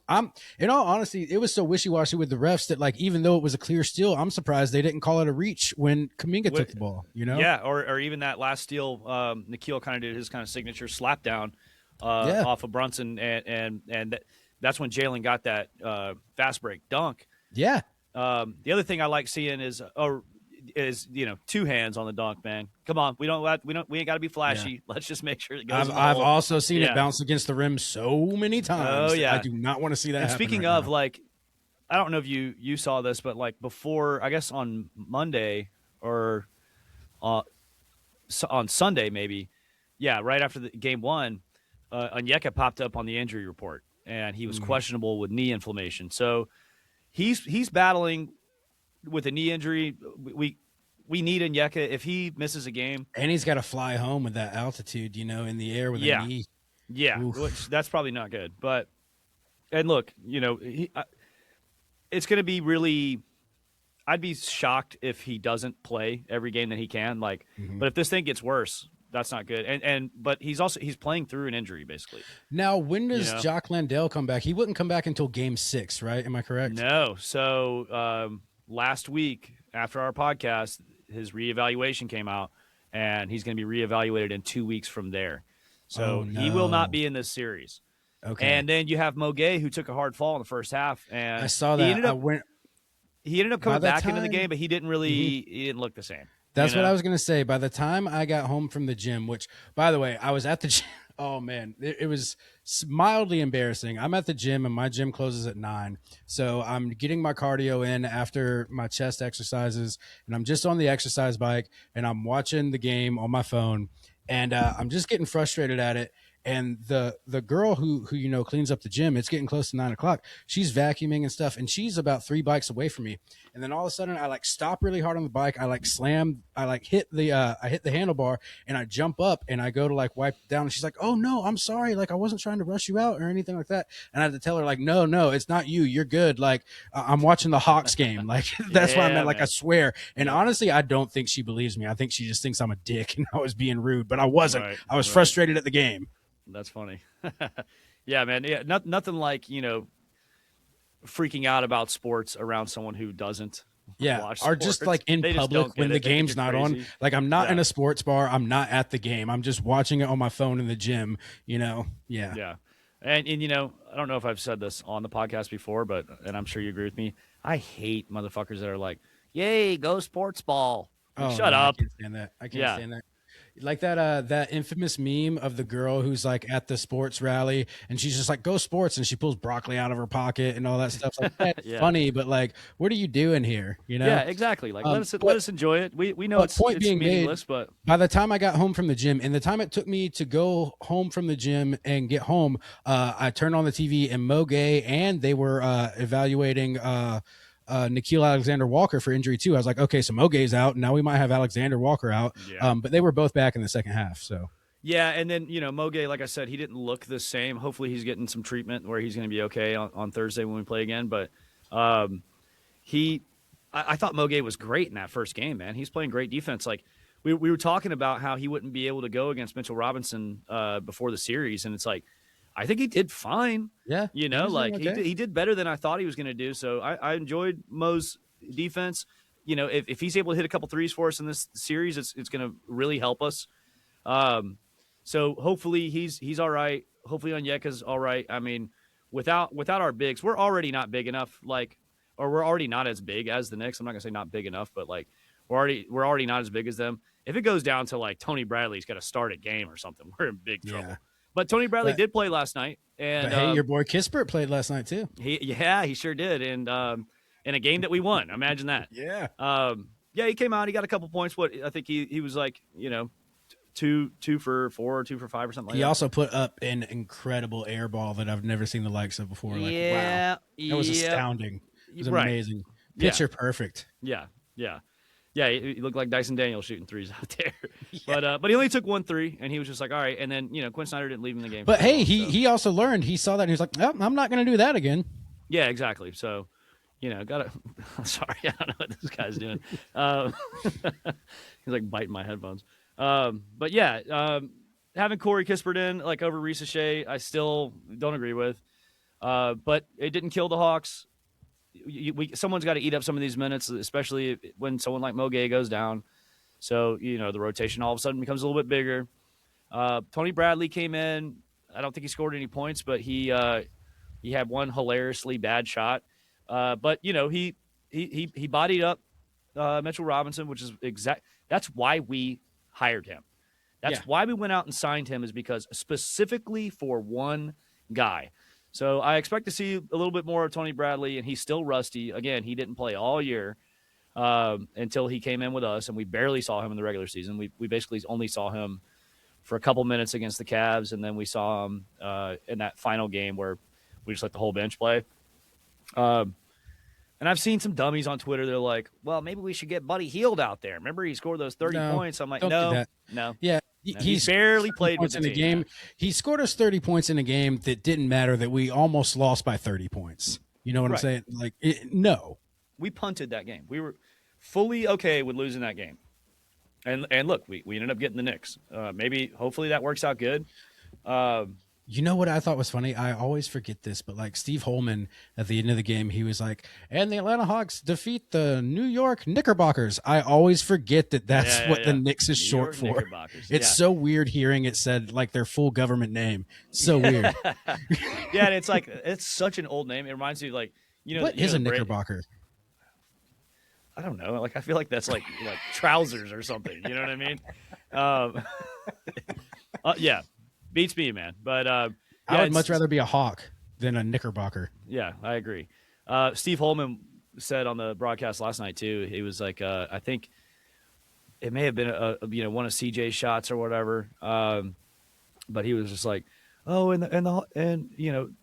in all honesty, it was so wishy washy with the refs that like even though it was a clear steal, I'm surprised they didn't call it a reach when Kaminga took the ball. You know? Yeah, or even that last steal, Nikhil kind of did his kind of signature slap down Yeah. off of Brunson, and that's when Jalen got that fast break dunk. Yeah. The other thing I like seeing is two hands on the dunk, man. Come on, we ain't got to be flashy. Let's just make sure it goes. I've hole. also seen Yeah. it bounce against the rim so many times. Oh, yeah. I do not want to see that. And happen speaking right of, now. like, I don't know if you saw this, but like before, I guess on Monday or on Sunday maybe, yeah, right after the game one, Onyeka popped up on the injury report, and he was questionable with knee inflammation. So he's battling with a knee injury. We need Onyeka. If he misses a game, and he's got to fly home with that altitude, in the air with a knee. Yeah, Oof. which that's probably not good. But and look, it's going to be really. I'd be shocked if he doesn't play every game that he can. Like, but if this thing gets worse, that's not good. But he's playing through an injury basically. Now, when does Jock Landale come back? He wouldn't come back until Game 6, right? Am I correct? No. So last week after our podcast, his reevaluation came out, and he's going to be reevaluated in 2 weeks from there. So he will not be in this series. Okay. And then you have Mo Gay, who took a hard fall in the first half, and I saw that. He ended up coming back into the time- game, but he didn't really he didn't look the same. That's what I was going to say. By the time I got home from the gym, which, by the way, I was at the gym. Oh, man, it was mildly embarrassing. I'm at the gym, and my gym closes at 9. So I'm getting my cardio in after my chest exercises, and I'm just on the exercise bike, and I'm watching the game on my phone, and I'm just getting frustrated at it. And the girl who cleans up the gym, it's getting close to 9 o'clock. She's vacuuming and stuff, and she's about 3 bikes away from me. And then all of a sudden, I stop really hard on the bike. I hit the handlebar, and I jump up, and I go to wipe down. And she's like, "Oh no, I'm sorry. I wasn't trying to rush you out or anything like that." And I had to tell her no, it's not you. You're good. I'm watching the Hawks game. That's why I'm at. I swear. And honestly, I don't think she believes me. I think she just thinks I'm a dick and I was being rude, but I wasn't. Right, I was frustrated at the game. That's funny. Yeah, man. Yeah, nothing like freaking out about sports around someone who doesn't. Yeah, watch or just sports. in They just public don't when get the it. They think game's you're not crazy. on. I'm not in Yeah. a sports bar. I'm not at the game. I'm just watching it on my phone in the gym. Yeah. Yeah. And I don't know if I've said this on the podcast before, and I'm sure you agree with me. I hate motherfuckers that are like, "Yay, go sports ball." Shut no, up. I can't stand that. I can't Yeah. stand that. Like that infamous meme of the girl who's at the sports rally and she's just like, "Go sports," and she pulls broccoli out of her pocket and all that stuff. That's Yeah. funny, but what are you doing here? Yeah, exactly. Let us enjoy it. We know but it's point being made, meaningless, but by the time I got home from the gym and the time it took me to go home from the gym and get home, I turned on the TV and Mo Gay and they were evaluating Nikhil Alexander-Walker for injury too. I was like, okay, so Mo Gay's out. Now we might have Alexander Walker out. Yeah. But they were both back in the second half. So yeah, and then Mo Gay, like I said, he didn't look the same. Hopefully, he's getting some treatment where he's going to be okay on Thursday when we play again. But I thought Mo Gay was great in that first game. Man, he's playing great defense. We were talking about how he wouldn't be able to go against Mitchell Robinson before the series, and it's I think he did fine. yeah, he did better than I thought he was going to do. So I enjoyed Mo's defense. If he's able to hit a couple threes for us in this series, it's going to really help us. So hopefully he's all right. Hopefully Onyeka's all right. I mean, without our bigs, we're already not big enough. Or we're already not as big as the Knicks. I'm not gonna say not big enough, but we're already not as big as them. If it goes down to Tony Bradley's got to start a game or something, we're in big trouble. Yeah. But Tony Bradley did play last night, and but hey, your boy Kispert played last night too. He sure did, and in a game that we won. Imagine that. Yeah. He came out. He got a couple points. I think he was two for 4 or 2 for 5 or something like He that. also put up an incredible air ball that I've never seen the likes of before. Like, Yeah, wow, that was astounding. It was Right. amazing. Yeah. Picture perfect. Yeah. He looked like Dyson Daniels shooting threes out there. But he only took 1 3, and he was just like, all right. And then Quinn Snyder didn't leave him in the game. But for hey, long, he also learned. He saw that and he was like, oh, I'm not going to do that again. Yeah, exactly. So, gotta. Sorry, I don't know what this guy's doing. He's like biting my headphones. But yeah, having Corey Kispert in like over Reese Shea, I still don't agree with. But it didn't kill the Hawks. Someone's got to eat up some of these minutes, especially when someone like Mo Gay goes down. So the rotation all of a sudden becomes a little bit bigger. Tony Bradley came in. I don't think he scored any points, but he had one hilariously bad shot. But he bodied up Mitchell Robinson, which is that's why we hired him. That's why we went out and signed him, is because specifically for one guy. So I expect to see a little bit more of Tony Bradley, and he's still rusty. Again, he didn't play all year until he came in with us, and we barely saw him in the regular season. We basically only saw him for a couple minutes against the Cavs, and then we saw him in that final game where we just let the whole bench play. And I've seen some dummies on Twitter. They're like, well, maybe we should get Buddy Hield out there. Remember he scored those 30 points? I'm like, no. Yeah. He's barely played with in the a game. Man. He scored us 30 points in a game that didn't matter, that we almost lost by 30 points. You know what I'm saying? Like, no. We punted that game. We were fully okay with losing that game. And look, we ended up getting the Knicks. Hopefully that works out good. You know what I thought was funny? I always forget this, but like Steve Holman at the end of the game, he was like, and the Atlanta Hawks defeat the New York Knickerbockers. I always forget that that's what the Knicks is short for. It's so weird hearing it said like their full government name. So weird. Yeah, and it's like, it's such an old name. It reminds me of like, what is a Knickerbocker? I don't know. Like, I feel like that's like trousers or something. You know what I mean? Yeah. Beats me, man. But I would much rather be a Hawk than a Knickerbocker. Yeah, I agree. Steve Holman said on the broadcast last night too. He was like, I think it may have been one of CJ's shots or whatever. But he was just like, oh, and the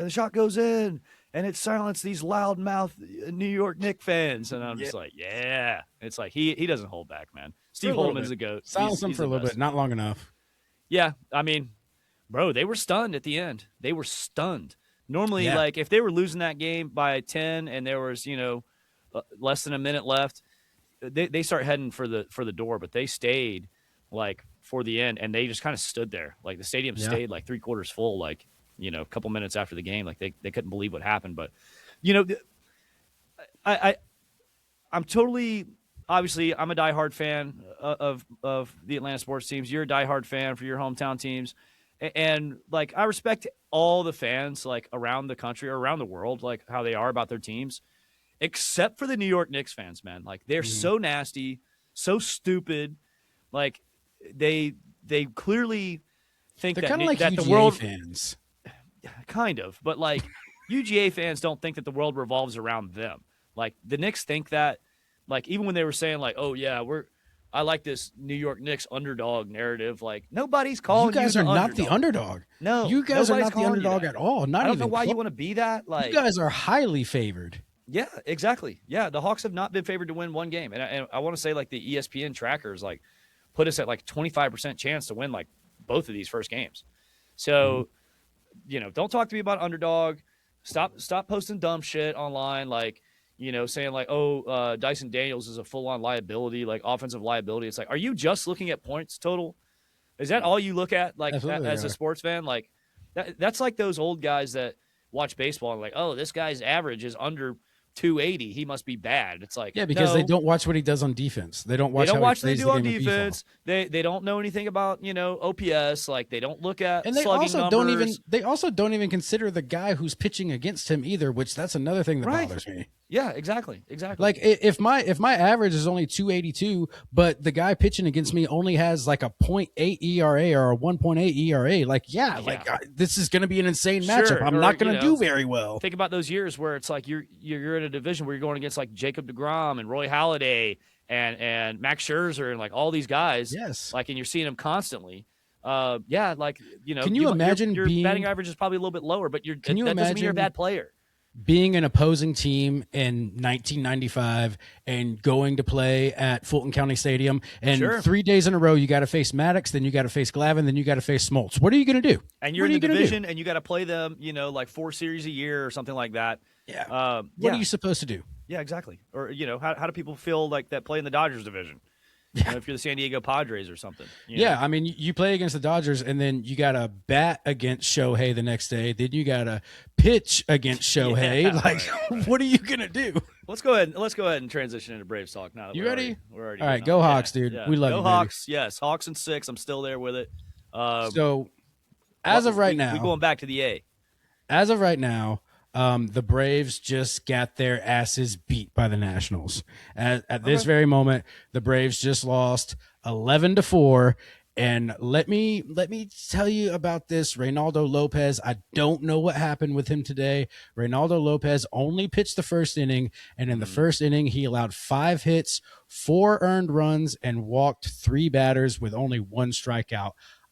shot goes in and it silenced these loudmouth New York Knicks fans. And I'm just like, yeah. It's like he doesn't hold back, man. Steve Holman's a goat. Silence him for a little bit, not long enough. Yeah, I mean, bro, they were stunned at the end. They were stunned. Normally, like, if they were losing that game by 10 and there was, less than a minute left, they start heading for the door, but they stayed, like, for the end, and they just kind of stood there. Like, the stadium stayed, like, 3/4 full, like, a couple minutes after the game. Like, they couldn't believe what happened. But, I'm totally – obviously, I'm a diehard fan of the Atlanta sports teams. You're a diehard fan for your hometown teams. And, like, I respect all the fans, like, around the country or around the world, like, how they are about their teams, except for the New York Knicks fans, man. Like, they're so nasty, so stupid. Like, they clearly think they're kind of like that UGA the world fans. Kind of. But, like, UGA fans don't think that the world revolves around them. Like, the Knicks think that. Like, even when they were saying, like, oh, yeah, I like this New York Knicks underdog narrative. Like, nobody's calling you guys are not the underdog. No. You guys are not the underdog at all. Not I don't even know why you want to be that. Like, you guys are highly favored. Yeah, exactly. Yeah, the Hawks have not been favored to win one game. And I want to say, like, the ESPN trackers, like, put us at, like, 25% chance to win, like, both of these first games. So, don't talk to me about underdog. Stop posting dumb shit online, like, saying like, oh, Dyson Daniels is a full-on liability, like offensive liability. It's like, are you just looking at points total? Is that all you look at, like, as a sports fan? Like, that's like those old guys that watch baseball and like, oh, this guy's average is under 280. He must be bad. It's like, because they don't watch what he does on defense. They don't watch what they do on defense. They don't know anything about OPS. Like, they don't look at and they slugging also numbers. They also don't even consider the guy who's pitching against him either. Which that's another thing that bothers me. Yeah, exactly. Like, if my average is only 282, but the guy pitching against me only has like a 0.8 ERA or a 1.8 ERA, like, this is going to be an insane matchup. I'm not going to do very well. Think about those years where it's like you're in a division where you're going against like Jacob deGrom and Roy Halladay and Max Scherzer and like all these guys, Yes. like, and you're seeing them constantly. Yeah, like, Can you imagine your batting average is probably a little bit lower, but Can you that doesn't mean you're a imagine bad player. being an opposing team in 1995 and going to play at Fulton County Stadium, and Sure. 3 days in a row you got to face Maddox, then you got to face Glavine, then you got to face Smoltz? What are you going to do? And you're What in are the you gonna division, and you got to play them, like 4 series a year or something like that. Yeah. What What are you supposed to do? Yeah, exactly. Or how do people feel like that play in the Dodgers division? Yeah. If you're the San Diego Padres or something. Yeah, I mean, you play against the Dodgers, and then you got to bat against Shohei the next day. Then you got to pitch against Shohei. Yeah, right. What are you gonna do? Let's go ahead and transition into Braves talk now. You ready? We're already All right, getting go on. Hawks, dude. We love go you, baby. Hawks. Yes, Hawks in 6. I'm still there with it. So, as of right now, we're going back to the A. As of right now, the Braves just got their asses beat by the Nationals. At this very moment, the Braves just lost 11-4. And let me tell you about this Reynaldo Lopez. I don't know what happened with him today. Reynaldo Lopez only pitched the first inning, and in the first inning, he allowed 5 hits, 4 earned runs, and walked 3 batters with only 1 strikeout.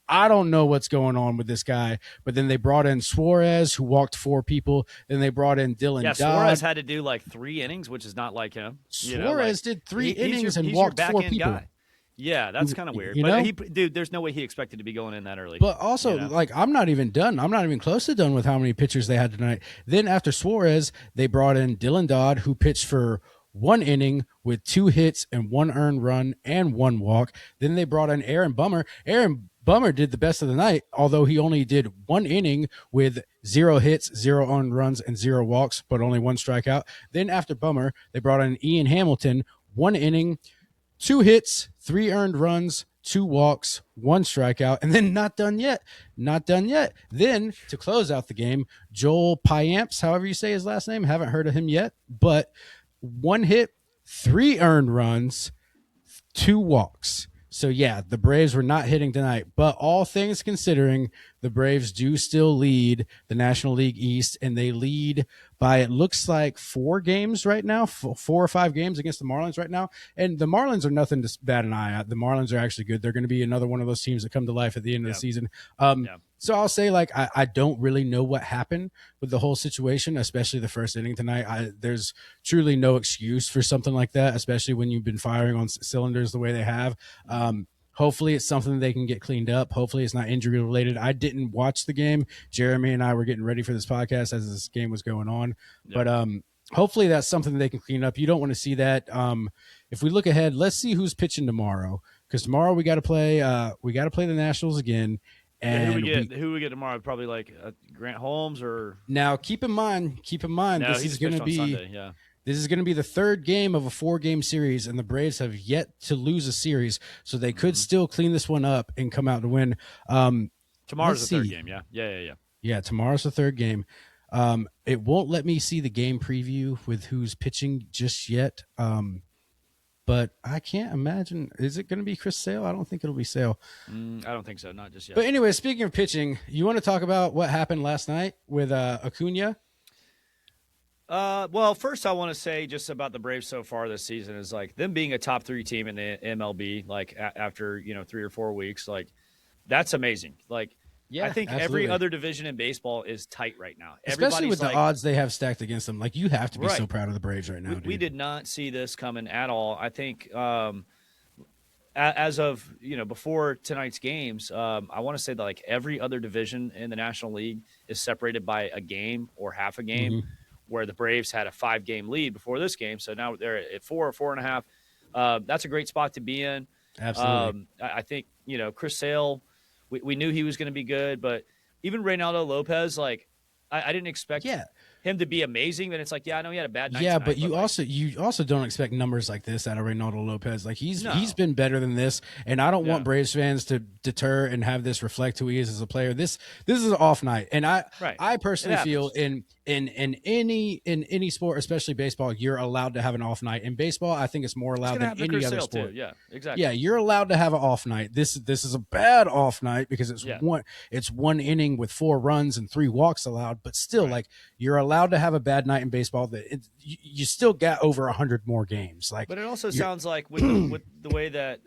I don't know what's going on with this guy, but then they brought in Suarez, who walked 4 people. Then they brought in Dylan Dodd. Suarez had to do like 3 innings, which is not like him. Suarez did 3 innings and he's walked your 4 back-end people. guy. Yeah, that's kind of weird. You but know? there's no way he expected to be going in that early. But also, like, I'm not even done. I'm not even close to done with how many pitchers they had tonight. Then after Suarez, they brought in Dylan Dodd, who pitched for 1 inning with 2 hits and 1 earned run and 1 walk. Then they brought in Aaron Bummer. Aaron Bummer did the best of the night, although he only did 1 inning with 0 hits, 0 earned runs, and 0 walks, but only 1 strikeout. Then after Bummer, they brought in Ian Hamilton, 1 inning, 2 hits, 3 earned runs, 2 walks, 1 strikeout, and then not done yet. Then to close out the game, Joel Payamps, however you say his last name, haven't heard of him yet, but 1 hit, 3 earned runs, 2 walks. So yeah, the Braves were not hitting tonight, but all things considering, the Braves do still lead the National League East, and they lead by, it looks like, 4 games right now, 4 or 5 games against the Marlins right now. And the Marlins are nothing to bat an eye at. The Marlins are actually good. They're going to be another one of those teams that come to life at the end of the season. So I'll say, like, I don't really know what happened with the whole situation, especially the first inning tonight. There's truly no excuse for something like that, especially when you've been firing on cylinders the way they have. Hopefully it's something they can get cleaned up. Hopefully it's not injury related. I didn't watch the game. Jeremy and I were getting ready for this podcast as this game was going on. But hopefully that's something they can clean up. You don't want to see that. If we look ahead, let's see who's pitching tomorrow, because tomorrow we got to play the Nationals again. And who we get tomorrow? Probably like Grant Holmes or. Now keep in mind, this is going to be Sunday, This is going to be the 3rd game of a 4-game series, and the Braves have yet to lose a series, so they could still clean this one up and come out to win. Tomorrow's the 3rd game, yeah. Yeah, tomorrow's the 3rd game. It won't let me see the game preview with who's pitching just yet, but I can't imagine. Is it going to be Chris Sale? I don't think it'll be Sale. I don't think so, not just yet. But anyway, speaking of pitching, you want to talk about what happened last night with Acuna? Well, first I want to say just about the Braves so far this season is like them being a top 3 team in the MLB, like after 3 or 4 weeks, like that's amazing. Like, yeah, I think absolutely. every other division in baseball is tight right now, especially with the odds they have stacked against them. Like, you have to be so proud of the Braves right now. We did not see this coming at all. I think as of before tonight's games, I want to say that like every other division in the National League is separated by a game or half a game. Mm-hmm. Where the Braves had a 5-game lead before this game. So now they're at 4 or 4.5. That's a great spot to be in. Absolutely. I think, Chris Sale, we knew he was going to be good, but even Reynaldo Lopez, like, I didn't expect him to be amazing. And it's like, I know he had a bad night. Yeah, tonight, but you also don't expect numbers like this out of Reynaldo Lopez. Like, he's been better than this, and I don't want Braves fans to deter and have this reflect who he is as a player. This is an off night, and I personally feel in any sport, especially baseball, you're allowed to have an off night. In baseball, I think it's more allowed than any other sport. Too. Yeah, exactly. Yeah, you're allowed to have an off night. This is a bad off night because it's one inning with 4 runs and 3 walks allowed, but still, like, you're allowed allowed to have a bad night in baseball, that you still get over 100 more games. Like, but it also sounds like with the way that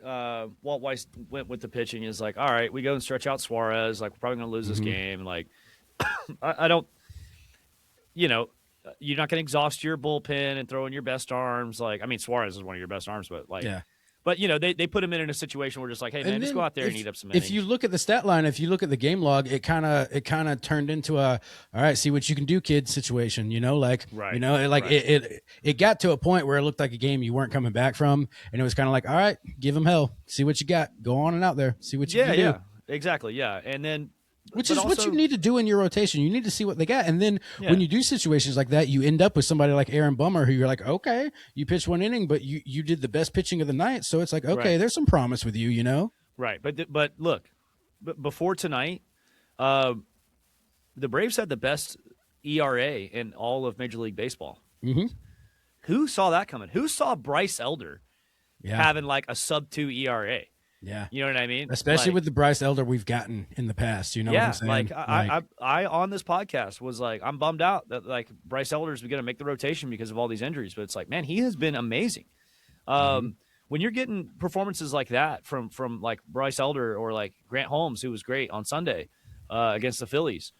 Walt Weiss went with the pitching is like, all right, we go and stretch out Suarez. Like, we're probably going to lose this game. Like, I don't, you know, you're not going to exhaust your bullpen and throw in your best arms. Like, I mean, Suarez is one of your best arms, but like, yeah. But, you know, they put him in a situation where just like, hey, man, just go out there and eat up some innings. If you look at the stat line, if you look at the game log, it kind of turned into a, all right, see what you can do, kid situation, you know, like, right. you know, it got to a point where it looked like a game you weren't coming back from. And it was kind of like, all right, give them hell, see what you got, go on and out there, see what you can do. Yeah, exactly. Yeah. And then, which is what you need to do in your rotation. You need to see what they got. And then when you do situations like that, you end up with somebody like Aaron Bummer, who you're like, okay, you pitched one inning, but you did the best pitching of the night. So it's like, okay, there's some promise with you, you know? Right. But look, before tonight, the Braves had the best ERA in all of Major League Baseball. Mm-hmm. Who saw that coming? Who saw Bryce Elder having like a sub-2 ERA? Yeah. You know what I mean? Especially like, with the Bryce Elder we've gotten in the past. You know what I'm saying? Like, I on this podcast was like, I'm bummed out that like Bryce Elder's going to make the rotation because of all these injuries. But it's like, man, he has been amazing. When you're getting performances like that from like Bryce Elder or like Grant Holmes, who was great on Sunday against the Phillies,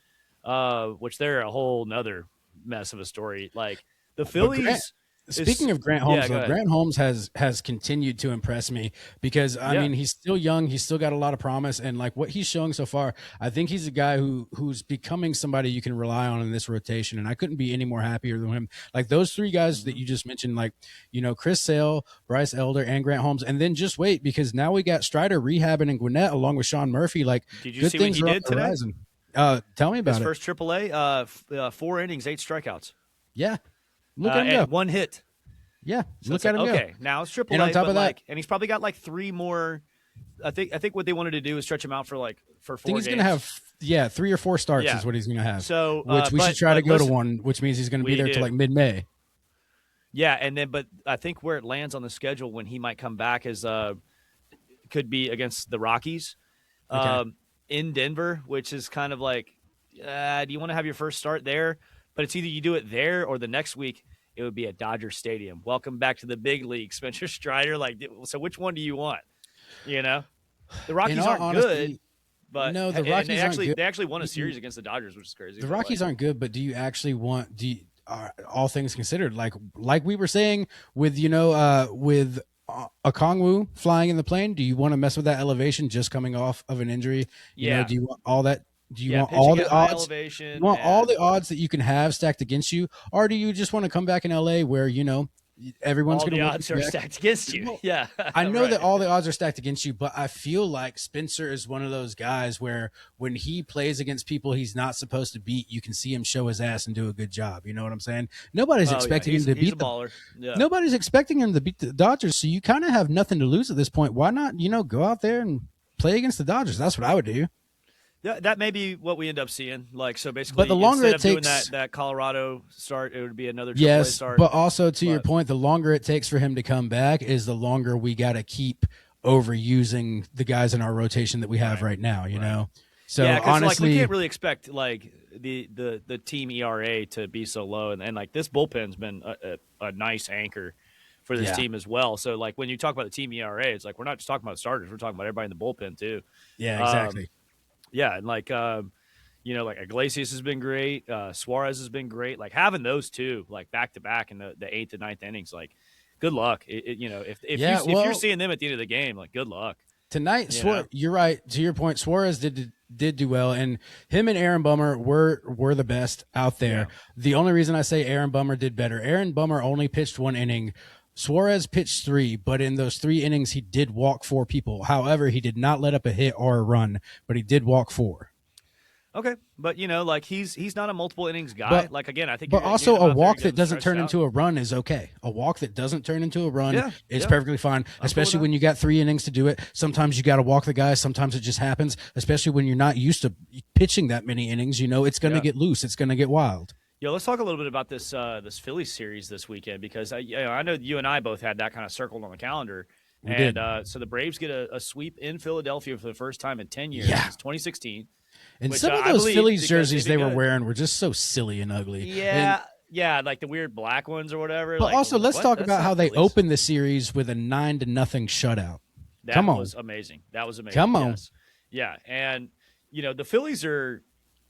which they're a whole nother mess of a story. Like the Phillies. Speaking of Grant Holmes, Grant Holmes has continued to impress me because I mean he's still young, he's still got a lot of promise, and like what he's showing so far, I think he's a guy who's becoming somebody you can rely on in this rotation, and I couldn't be any more happier than him. Like those three guys that you just mentioned, like you know Chris Sale, Bryce Elder, and Grant Holmes, and then just wait because now we got Strider rehabbing in Gwinnett along with Sean Murphy. Like did you good see things what he are did on the today? Horizon. Tell me about his it. First AAA, 4 innings, 8 strikeouts. Yeah, look at him go. 1 hit. Yeah, so look at him. Okay, now it's AAA, and on top of that, and he's probably got like 3 more. I think what they wanted to do is stretch him out for 4 I think he's games. going to have 3 or 4 starts is what he's going to have. So which we should try to go to one, which means he's going to be there till like mid-May. Yeah, and then but I think where it lands on the schedule when he might come back is could be against the Rockies in Denver, which is kind of like, do you want to have your first start there? But it's either you do it there or the next week. It would be at Dodger Stadium. Welcome back to the big league, Spencer Strider. Like, so which one do you want? You know, the Rockies aren't good, but no, the Rockies aren't good. They actually won a series against the Dodgers, which is crazy. The Rockies aren't good, but do you actually want? All things considered, like we were saying with with Okongwu flying in the plane, do you want to mess with that elevation just coming off of an injury? You know, do you want all that? Do you want all the odds? You want all the odds that you can have stacked against you, or do you just want to come back in LA where everyone's going to all the odds are stacked against you? Yeah, I know that all the odds are stacked against you, but I feel like Spencer is one of those guys where when he plays against people he's not supposed to beat, you can see him show his ass and do a good job. You know what I'm saying? Nobody's expecting him to beat the Nobody's expecting him to beat the Dodgers, so you kind of have nothing to lose at this point. Why not, go out there and play against the Dodgers? That's what I would do. Yeah, that may be what we end up seeing. Like, so basically, but the longer instead it of takes, doing that Colorado start, it would be another AAA start. But also to your point, the longer it takes for him to come back is the longer we got to keep overusing the guys in our rotation that we have right now. You know, so honestly, we can't really expect like the team ERA to be so low, and like this bullpen's been a nice anchor for this team as well. So like when you talk about the team ERA, it's like we're not just talking about starters; we're talking about everybody in the bullpen too. Yeah, exactly. Yeah, and like like Iglesias has been great. Suarez has been great. Like having those two like back to back in the 8th and 9th innings, like good luck. If you're seeing them at the end of the game, like good luck. Tonight, you're right. To your point, Suarez did do well, and him and Aaron Bummer were the best out there. Yeah. The only reason I say Aaron Bummer did better, Aaron Bummer only pitched 1 inning. Suarez pitched 3, but in those 3 innings, he did walk 4 people. However, he did not let up a hit or a run, but he did walk 4. Okay, but like he's not a multiple innings guy. Like again, I think. But also, a walk that doesn't turn into a run is okay. A walk that doesn't turn into a run is perfectly fine, especially when you got 3 innings to do it. Sometimes you got to walk the guy. Sometimes it just happens, especially when you're not used to pitching that many innings. It's going to get loose. It's going to get wild. Yo, let's talk a little bit about this Phillies series this weekend because I know you and I both had that kind of circled on the calendar, We did. So the Braves get a sweep in Philadelphia for the first time in 10 years. Yeah. It's 2016. And which, some of I those believe Phillies because jerseys they they did were good. wearing were just so silly and ugly. And Yeah, like the weird black ones or whatever. but Like, also, let's what? talk That's about not how they Phillies. opened the series with a 9-0 shutout. That Come on. was amazing. That was amazing. Come on. Yes. Yeah, and the Phillies are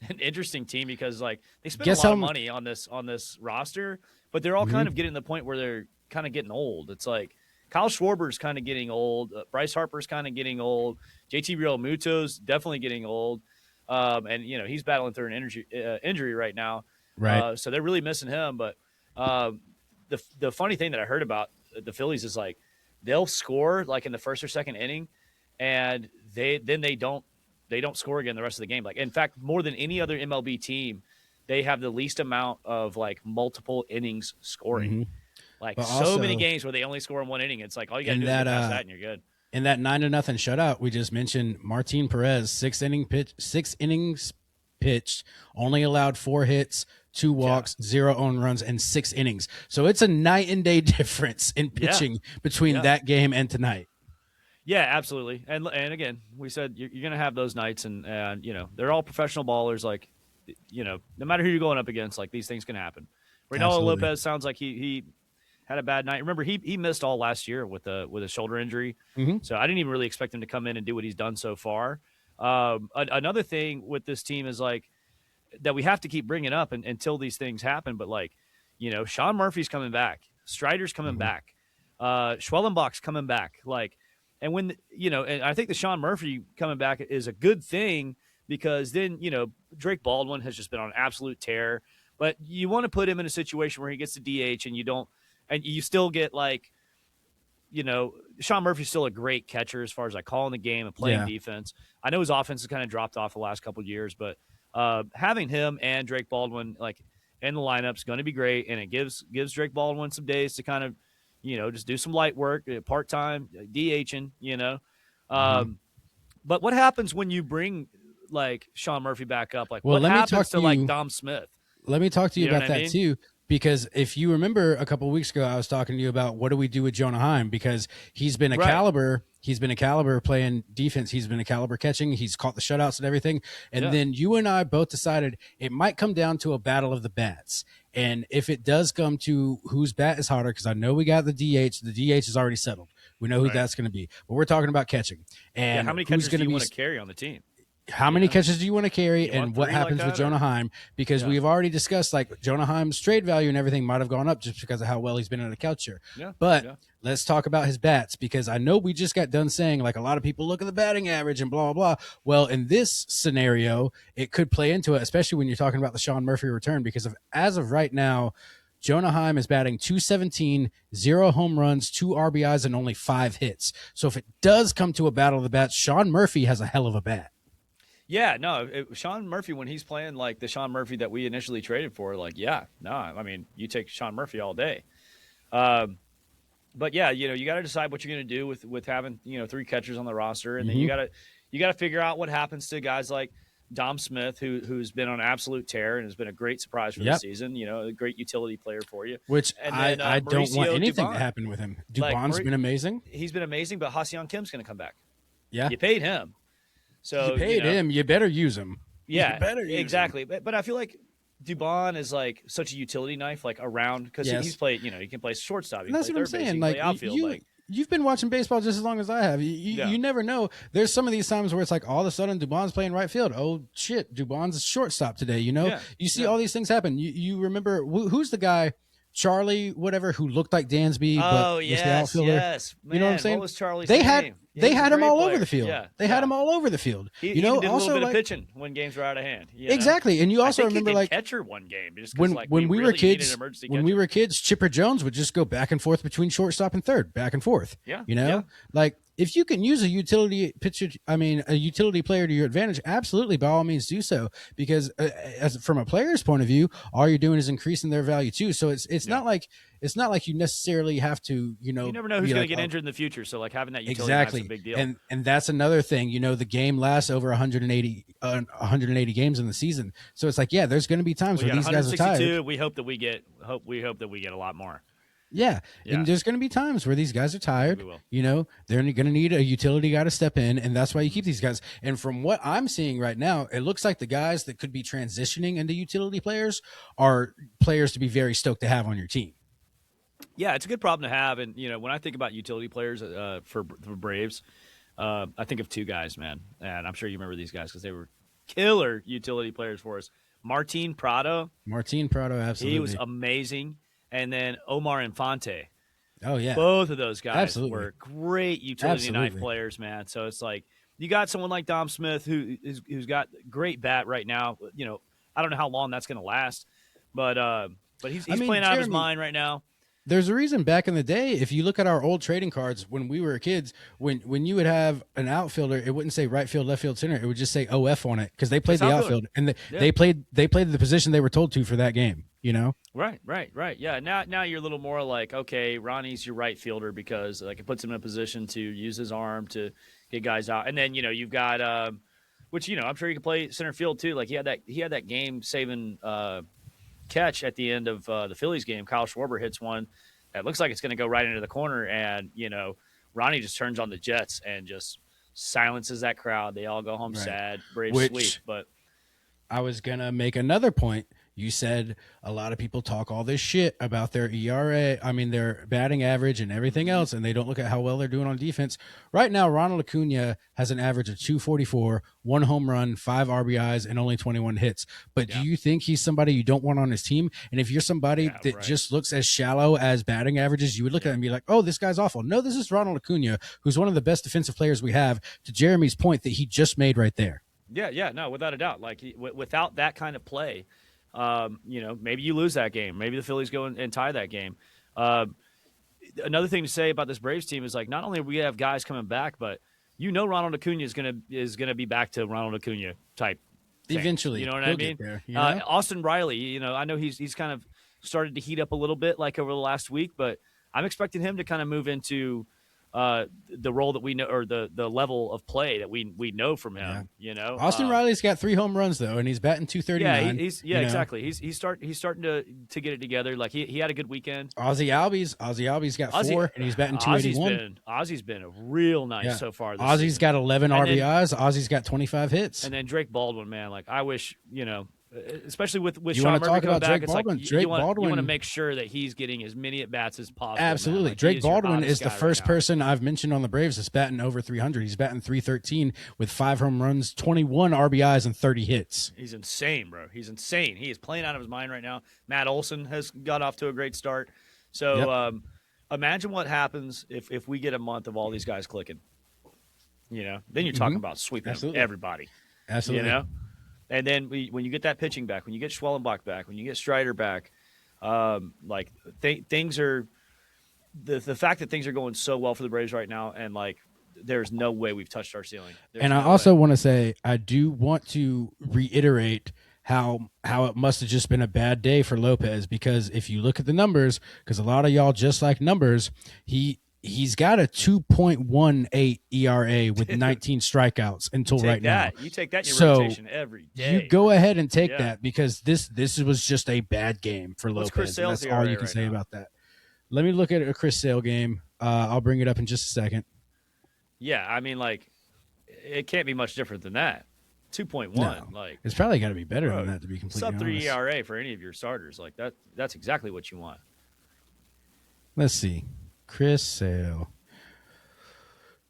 an interesting team because like they spend Guess a lot how of mu- money on this roster, but they're all kind of getting to the point where they're kind of getting old. It's like Kyle Schwarber's kind of getting old. Bryce Harper's kind of getting old. JT Realmuto's definitely getting old. And he's battling through an injury right now. Right. So they're really missing him. But the funny thing that I heard about the Phillies is like they'll score like in the first or second inning, and they don't score again the rest of the game. Like in fact, more than any other MLB team, they have the least amount of like multiple innings scoring. Mhm. Like But so many also- games where they only score in one inning. It's like all you got to And do is get that, past that and you're good. In that 9-0 shutout, we just mentioned Martin Perez, 6 innings pitched, only allowed 4 hits, 2 walks, 0 own runs, and 6 innings. So it's a night and day difference in pitching between that game and tonight. Yeah, absolutely. And again, we said you're going to have those nights, and they're all professional ballers. Like, no matter who you're going up against, like these things can happen. Reynaldo Absolutely. Lopez sounds like he had a bad night. Remember, he missed all last year with a shoulder injury, so I didn't even really expect him to come in and do what he's done so far. Another thing with this team is like that we have to keep bringing up until these things happen. But like, Sean Murphy's coming back, Strider's coming back, Schwellenbach's coming back. Like, and when and I think the Sean Murphy coming back is a good thing because then Drake Baldwin has just been on an absolute tear. But you want to put him in a situation where he gets the DH and you still get like, Sean Murphy's still a great catcher as far as like calling the game and playing defense. I know his offense has kind of dropped off the last couple of years, but having him and Drake Baldwin like in the lineup is going to be great, and it gives Drake Baldwin some days to kind of just do some light work, part time DHing. But what happens when you bring like Sean Murphy back up? Like, Well, what let me happens talk to to like you- Dom Smith? Let me talk to you You know about what I that mean? too, because if you remember a couple of weeks ago, I was talking to you about what do we do with Jonah Heim, because he's been a Right. caliber. He's been a caliber playing defense. He's been a caliber catching. He's caught the shutouts and everything. And Yeah. then you and I both decided it might come down to a battle of the bats. And if it does come to whose bat is harder, because I know we got the DH is already settled. We know who Right. that's going to be. But we're talking about catching. And How many who's catchers going do to you be want to carry on the team? how many catches do you want to carry, You want and what 3 like happens with that, Jonah or- Heim? Because Yeah. we've already discussed like Jonah Heim's trade value and everything might have gone up just because of how well he's been in the catcher. Yeah, But yeah. let's talk about his bats, because I know we just got done saying like a lot of people look at the batting average and blah blah blah. Well, in this scenario, it could play into it, especially when you're talking about the Sean Murphy return, because as of right now, Jonah Heim is batting .217, 0 home runs, 2 RBIs, and only 5 hits. So if it does come to a battle of the bats, Sean Murphy has a hell of a bat. Yeah, no, Sean Murphy, when he's playing like the Sean Murphy that we initially traded for, like, I mean, you take Sean Murphy all day. But yeah, you got to decide what you're going to do with having 3 catchers on the roster, and then you got to figure out what happens to guys like Dom Smith, who's been on absolute tear and has been a great surprise for the season. A great utility player for you. Which And I then, don't want Mauricio anything Dubon. to happen with him. Like, Dubon's been amazing. He's been amazing, but Ha-Seong Kim's going to come back. Yeah. You paid him, so You paid him. You better use him. Yeah, You better use exactly. But I feel like Dubon is like such a utility knife, like around, because Yes. he's played. He can play shortstop. He And can that's play what I'm third base. He saying. can Like play outfield. you've been watching baseball just as long as I have. You never know. There's some of these times where it's like all of a sudden Dubon's playing right field. Oh shit, Dubon's a shortstop today. Yeah. You see all these things happen. You remember who's the guy? Charlie, whatever, who looked like Dansby, but was the outfielder. yes. You know what I'm Man, saying? What was Charlie's They name? had Yeah, they he's a had him great all player. over the field. Yeah, They had him all over the field. He you know, even did a also little bit like, of pitching when games were out of hand. you know? exactly, and you also I think remember he did like catcher one game just 'cause, when like, we were really needed kids, an emergency when we catcher. were kids, Chipper Jones would just go back and forth between shortstop and third, back and forth. Yeah, you know, yeah. like if you can use a utility pitcher, a utility player to your advantage, absolutely, by all means, do so. Because as from a player's point of view, all you're doing is increasing their value too. So it's not like you necessarily have to, You never know who's going to get injured in the future, so like having that utility exactly knife's a big deal. and that's another thing. The game lasts over 180 games in the season, so it's like, yeah, there's going to be times we where got these guys are tired. 162. We hope that we get a lot more. Yeah. Yeah. And there's going to be times where these guys are tired. We will. You know, they're going to need a utility guy to step in, and that's why you keep these guys. And from what I'm seeing right now, it looks like the guys that could be transitioning into utility players are players to be very stoked to have on your team. Yeah, it's a good problem to have. And, you know, when I think about utility players for Braves, I think of two guys, man. And I'm sure you remember these guys because they were killer utility players for us. Martin Prado. Martin Prado, absolutely. He was amazing. And then Omar Infante. Oh, yeah. Both of those guys Absolutely. were great utility knife Absolutely. players, man. So it's like you got someone like Dom Smith who's got great bat right now. You know, I don't know how long that's going to last, but he's playing out of his mind right now. There's a reason back in the day, if you look at our old trading cards when we were kids, when you would have an outfielder, it wouldn't say right field, left field, center. It would just say OF on it because they played the outfield and they played the position they were told to for that game. You know, right. Yeah. Now you're a little more like, okay, Ronnie's your right fielder because like it puts him in a position to use his arm to get guys out, and then you know you've got which you know I'm sure you can play center field too. Like he had that game saving catch at the end of the Phillies game. Kyle Schwarber hits one that looks like it's going to go right into the corner, and you know Ronnie just turns on the jets and just silences that crowd. They all go home sad. Braves sweep. But I was gonna make another point. You said a lot of people talk all this shit about their ERA, their batting average and everything else, and they don't look at how well they're doing on defense. Right now, Ronald Acuna has an average of 244, 1 home run, 5 RBIs, and only 21 hits. But do you think he's somebody you don't want on his team? And if you're somebody that just looks as shallow as batting averages, you would look at him and be like, oh, this guy's awful. No, this is Ronald Acuna, who's one of the best defensive players we have, to Jeremy's point that he just made right there. Yeah, no, without a doubt. Like without that kind of play, you know, maybe you lose that game. Maybe the Phillies go and tie that game. Another thing to say about this Braves team is like not only do we have guys coming back, but you know Ronald Acuna is gonna be back to Ronald Acuna type thing. Eventually. You know what I mean? There, you know? Austin Riley, you know, I know he's kind of started to heat up a little bit like over the last week, but I'm expecting him to kind of move into the role that we know, or the level of play that we know from him. You know, Austin Riley's got 3 home runs though, and he's batting 239. Yeah, exactly. He's starting to get it together. Like he had a good weekend. Ozzie Albies got 4, and he's batting 281. Ozzy's been real nice so far. Ozzie's got 11 RBIs. Ozzie's got 25 hits. And then Drake Baldwin, man, like I wish, you know, especially with you Sean want to Murphy talk about back, Drake Baldwin? Like Drake Baldwin, Baldwin, you want to make sure that he's getting as many at bats as possible. Absolutely, like, Drake Baldwin is the first right person I've mentioned on the Braves that's batting over 300. He's batting 313 with 5 home runs, 21 RBIs, and 30 hits. He's insane, bro. He's insane. He is playing out of his mind right now. Matt Olson has got off to a great start. So imagine what happens if we get a month of all these guys clicking. You know, then you're talking about sweeping everybody. Absolutely. You know. And then when you get that pitching back, when you get Schwellenbach back, when you get Strider back, like things are the fact that things are going so well for the Braves right now, and like there's no way we've touched our ceiling. And I also want to say I do want to reiterate how it must have just been a bad day for Lopez, because if you look at the numbers, because a lot of y'all just like numbers, he's got a 2.18 ERA with 19 strikeouts until right now. You take that in your rotation every day. You go ahead and take that, because this was just a bad game for What's Lopez. Chris Sale's That's all you can say about that. Let me look at a Chris Sale game. I'll bring it up in just a second. Yeah, I mean, like, it can't be much different than that. 2.1. No, like it's probably got to be better than that, to be completely honest. Sub 3 ERA for any of your starters. Like that's exactly what you want. Let's see. Chris Sale.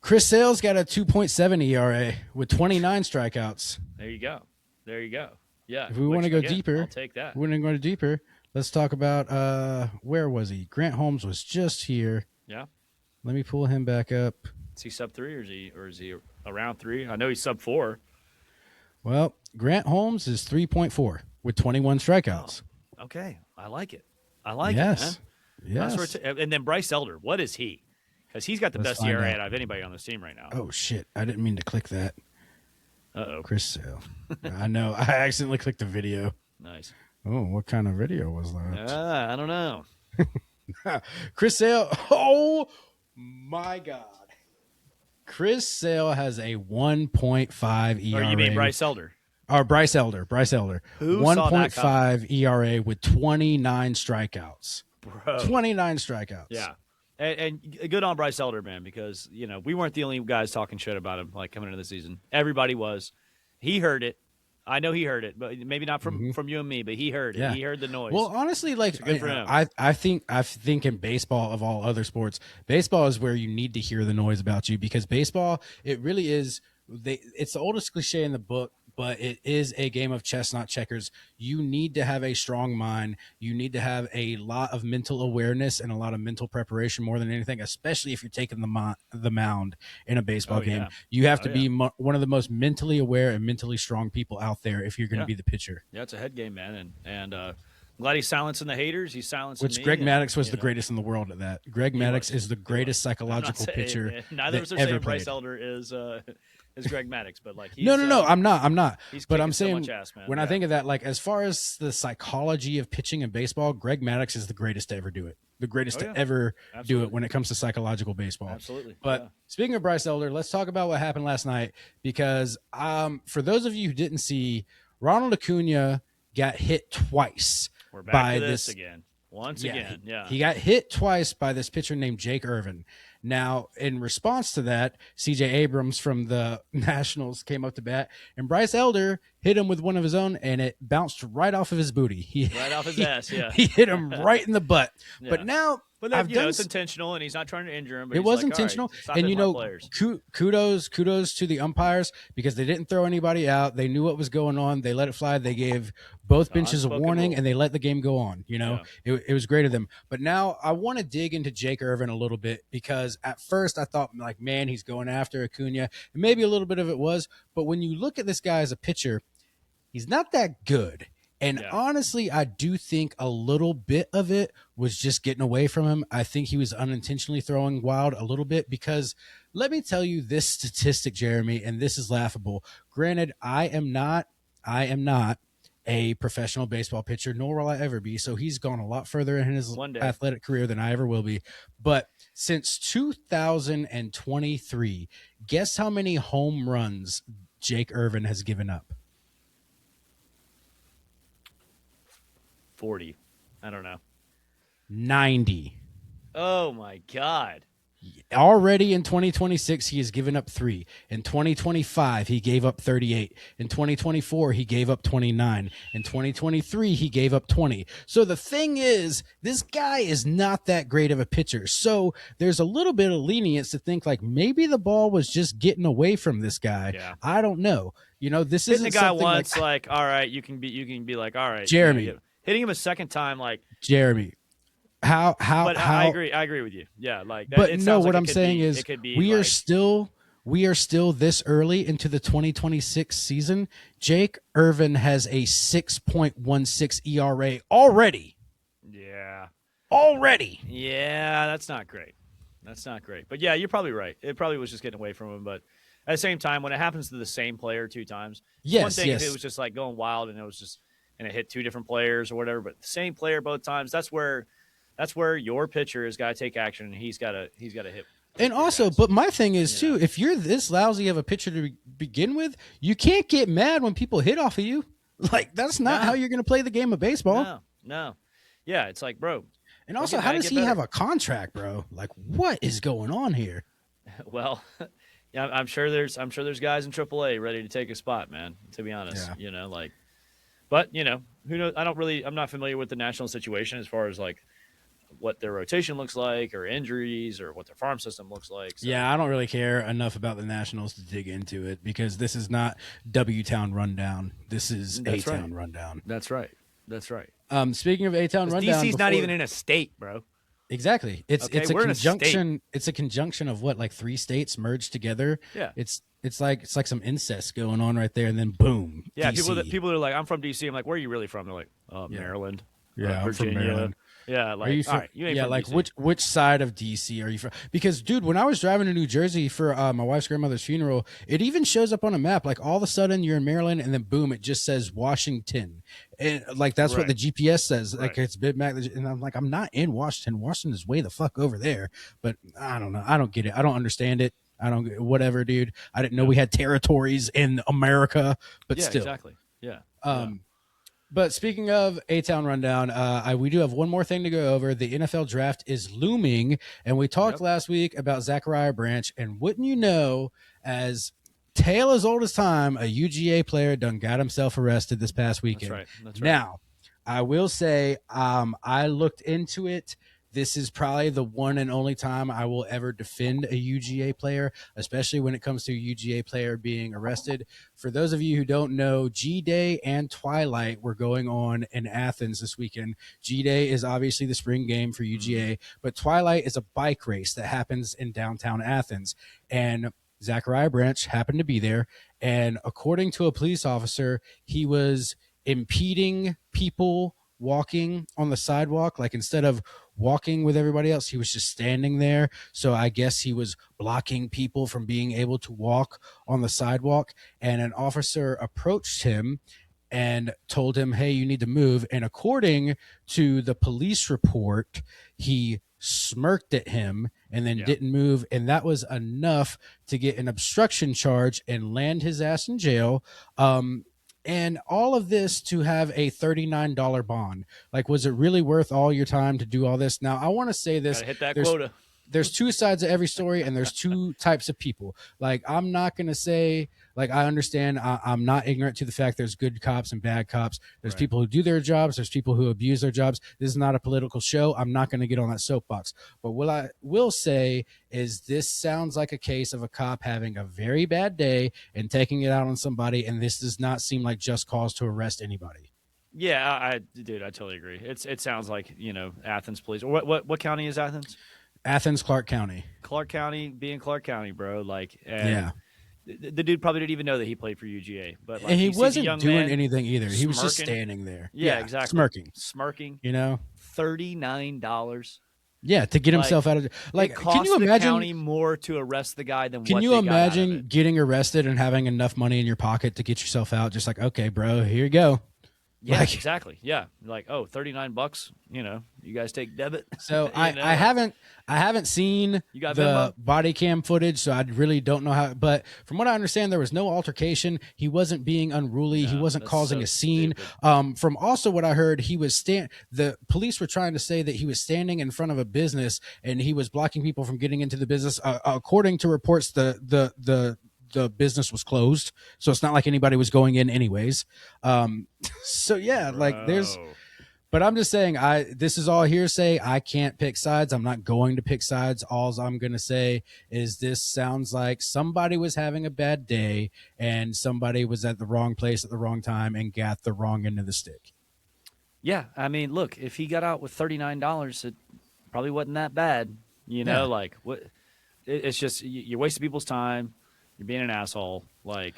Chris Sale's got a 2.7 ERA with 29 strikeouts. There you go. Yeah. If we want to go deeper, I'll take that. We're going to go deeper. Let's talk about where was he? Grant Holmes was just here. Yeah. Let me pull him back up. Is he sub 3 or is he around 3? I know he's sub 4. Well, Grant Holmes is 3.4 with 21 strikeouts. Oh, okay. I like it. Yes. Yes. And then Bryce Elder, what is he? Because he's got the best ERA out of anybody on this team right now. Oh, shit. I didn't mean to click that. Uh-oh. Chris Sale. I know. I accidentally clicked the video. Nice. Oh, what kind of video was that? I don't know. Chris Sale. Oh, my God. Chris Sale has a 1.5 ERA. Or you mean Bryce Elder? Or Bryce Elder. Who 1.5 ERA with 29 strikeouts. Bro. 29 strikeouts. Yeah. And good on Bryce Elder, man, because, we weren't the only guys talking shit about him, like, coming into the season. Everybody was. He heard it. I know he heard it, but maybe not from you and me, but he heard it. Yeah. He heard the noise. Well, honestly, like, good for him. I think in baseball, of all other sports, baseball is where you need to hear the noise about you, because baseball, it really is. It's the oldest cliche in the book, but it is a game of chess, not checkers. You need to have a strong mind. You need to have a lot of mental awareness and a lot of mental preparation more than anything, especially if you're taking the mound in a baseball game. Yeah. You have to be one of the most mentally aware and mentally strong people out there if you're going to be the pitcher. Yeah, it's a head game, man. And I'm glad he's silencing the haters. He's silencing Which me. Greg Maddux was the greatest in the world at that. Greg Maddux is the greatest psychological pitcher. Neither of us are saying Bryce Elder is Greg Maddux, but like no, I'm not. But I'm so saying much ass, man. when I think of that, like, as far as the psychology of pitching in baseball, Greg Maddux is the greatest to ever do it. The greatest to ever do it when it comes to psychological baseball. Absolutely. But speaking of Bryce Elder, let's talk about what happened last night, because for those of you who didn't see, Ronald Acuna got hit twice. We're back to this again. Once again. He got hit twice by this pitcher named Jake Irvin. Now, in response to that, CJ Abrams from the Nationals came up to bat, and Bryce Elder hit him with one of his own, and it bounced right off of his booty. Right off his ass, yeah. He hit him right in the butt. Yeah. But now, but it's intentional, and he's not trying to injure him. But it was intentional, and kudos to the umpires, because they didn't throw anybody out. They knew what was going on. They let it fly. They gave both benches a warning, and they let the game go on. It was great of them. But now I want to dig into Jake Irvin a little bit, because at first I thought, like, man, he's going after Acuna, and maybe a little bit of it was. But when you look at this guy as a pitcher, he's not that good. And honestly, I do think a little bit of it was just getting away from him. I think he was unintentionally throwing wild a little bit, because let me tell you this statistic, Jeremy, and this is laughable. Granted, I am not a professional baseball pitcher, nor will I ever be. So he's gone a lot further in his athletic career than I ever will be. But since 2023, guess how many home runs Jake Irvin has given up? 40. I don't know. 90. Oh, my God. Already in 2026, he has given up 3. In 2025, he gave up 38. In 2024, he gave up 29. In 2023, he gave up 20. So the thing is, this guy is not that great of a pitcher. So there's a little bit of lenience to think, like, maybe the ball was just getting away from this guy. Yeah. I don't know. This isn't the guy something once, like, all right, you can be like, all right, Jeremy. Hitting him a second time, like, Jeremy. But I agree with you. Yeah, like that. But no, what I'm saying is, we are still this early into the 2026 season. Jake Irvin has a 6.16 ERA already. Yeah. Already. Yeah, that's not great. But yeah, you're probably right. It probably was just getting away from him. But at the same time, when it happens to the same player 2 times, one thing if it was just like going wild and it hit 2 different players or whatever, but the same player both times, that's where your pitcher has got to take action, and he's got to hit. And also, but my thing is too, if you're this lousy of a pitcher to begin with, you can't get mad when people hit off of you. Like, that's not how you're going to play the game of baseball. No. Yeah, it's like, bro. And also, how does he have a contract, bro? Like, what is going on here? Well, yeah, I'm sure there's guys in AAA ready to take a spot, man. To be honest, but who knows? I'm not familiar with the national situation as far as like what their rotation looks like, or injuries, or what their farm system looks like. So. Yeah, I don't really care enough about the Nationals to dig into it, because this is not W-Town Rundown. This is A-Town Rundown. That's right. Speaking of A-Town Rundown, DC's not even in a state, bro. Exactly. It's a conjunction. It's a conjunction of what, like 3 states merged together. Yeah. It's like some incest going on right there, and then boom. Yeah. DC. People are like, I'm from DC. I'm like, where are you really from? They're like, Maryland. Yeah, Virginia. I'm from Maryland. Yeah, like, are you from, all right, you ain't from like DC. which side of DC are you from? Because, dude, when I was driving to New Jersey for my wife's grandmother's funeral, it even shows up on a map. Like, all of a sudden, you're in Maryland, and then boom, it just says Washington, and like that's what the GPS says. Like, it's Big Mac, and I'm like, I'm not in Washington. Washington is way the fuck over there. But I don't know. I don't get it. I don't understand it. I don't whatever, dude. I didn't know we had territories in America, but still, exactly. Yeah. But speaking of A-Town Rundown, we do have one more thing to go over. The NFL draft is looming, and we talked last week about Zachariah Branch, and wouldn't you know, as tale as old as time, a UGA player done got himself arrested this past weekend. That's right. Now, I will say I looked into it. This is probably the one and only time I will ever defend a UGA player, especially when it comes to a UGA player being arrested. For those of you who don't know, G-Day and Twilight were going on in Athens this weekend. G-Day is obviously the spring game for UGA, but Twilight is a bike race that happens in downtown Athens. And Zachariah Branch happened to be there. And according to a police officer, he was impeding people walking on the sidewalk. Like, instead of walking with everybody else, he was just standing there. So I guess he was blocking people from being able to walk on the sidewalk. And an officer approached him and told him, hey, you need to move. And according to the police report, he smirked at him and then didn't move. And that was enough to get an obstruction charge and land his ass in jail. And all of this to have a $39 bond. Like, was it really worth all your time to do all this? Now, I want to say this. Gotta hit that quota. There's two sides of every story, and there's two types of people. Like, I'm not going to say, like, I understand. I'm not ignorant to the fact there's good cops and bad cops. There's people who do their jobs. There's people who abuse their jobs. This is not a political show. I'm not going to get on that soapbox. But what I will say is this sounds like a case of a cop having a very bad day and taking it out on somebody, and this does not seem like just cause to arrest anybody. Yeah, dude, I totally agree. It sounds like, Athens police. What county is Athens? Athens, Clark County. Clark County, being Clark County, bro. Like, the dude probably didn't even know that he played for UGA. But like, and he wasn't doing anything either. He was just standing there. Yeah, exactly. Smirking. $39. Yeah, to get himself out of it cost can you imagine the county more to arrest the guy than can what you they got out of imagine it? Getting arrested and having enough money in your pocket to get yourself out? Just like, okay, bro, here you go. Yeah, exactly. Yeah, like, oh, $39. You guys take debit. So I haven't seen the body cam footage, so I really don't know how. But from what I understand, there was no altercation. He wasn't being unruly. He wasn't causing a scene. From also what I heard, the police were trying to say that he was standing in front of a business and he was blocking people from getting into the business. According to reports, the business was closed, so it's not like anybody was going in anyways. So yeah, like but I'm just saying, this is all hearsay. I can't pick sides. I'm not going to pick sides. All I'm going to say is this sounds like somebody was having a bad day and somebody was at the wrong place at the wrong time and got the wrong end of the stick. Yeah, I mean, look, if he got out with $39, it probably wasn't that bad. Like, what? It's just you're wasting people's time. You're being an asshole. Like,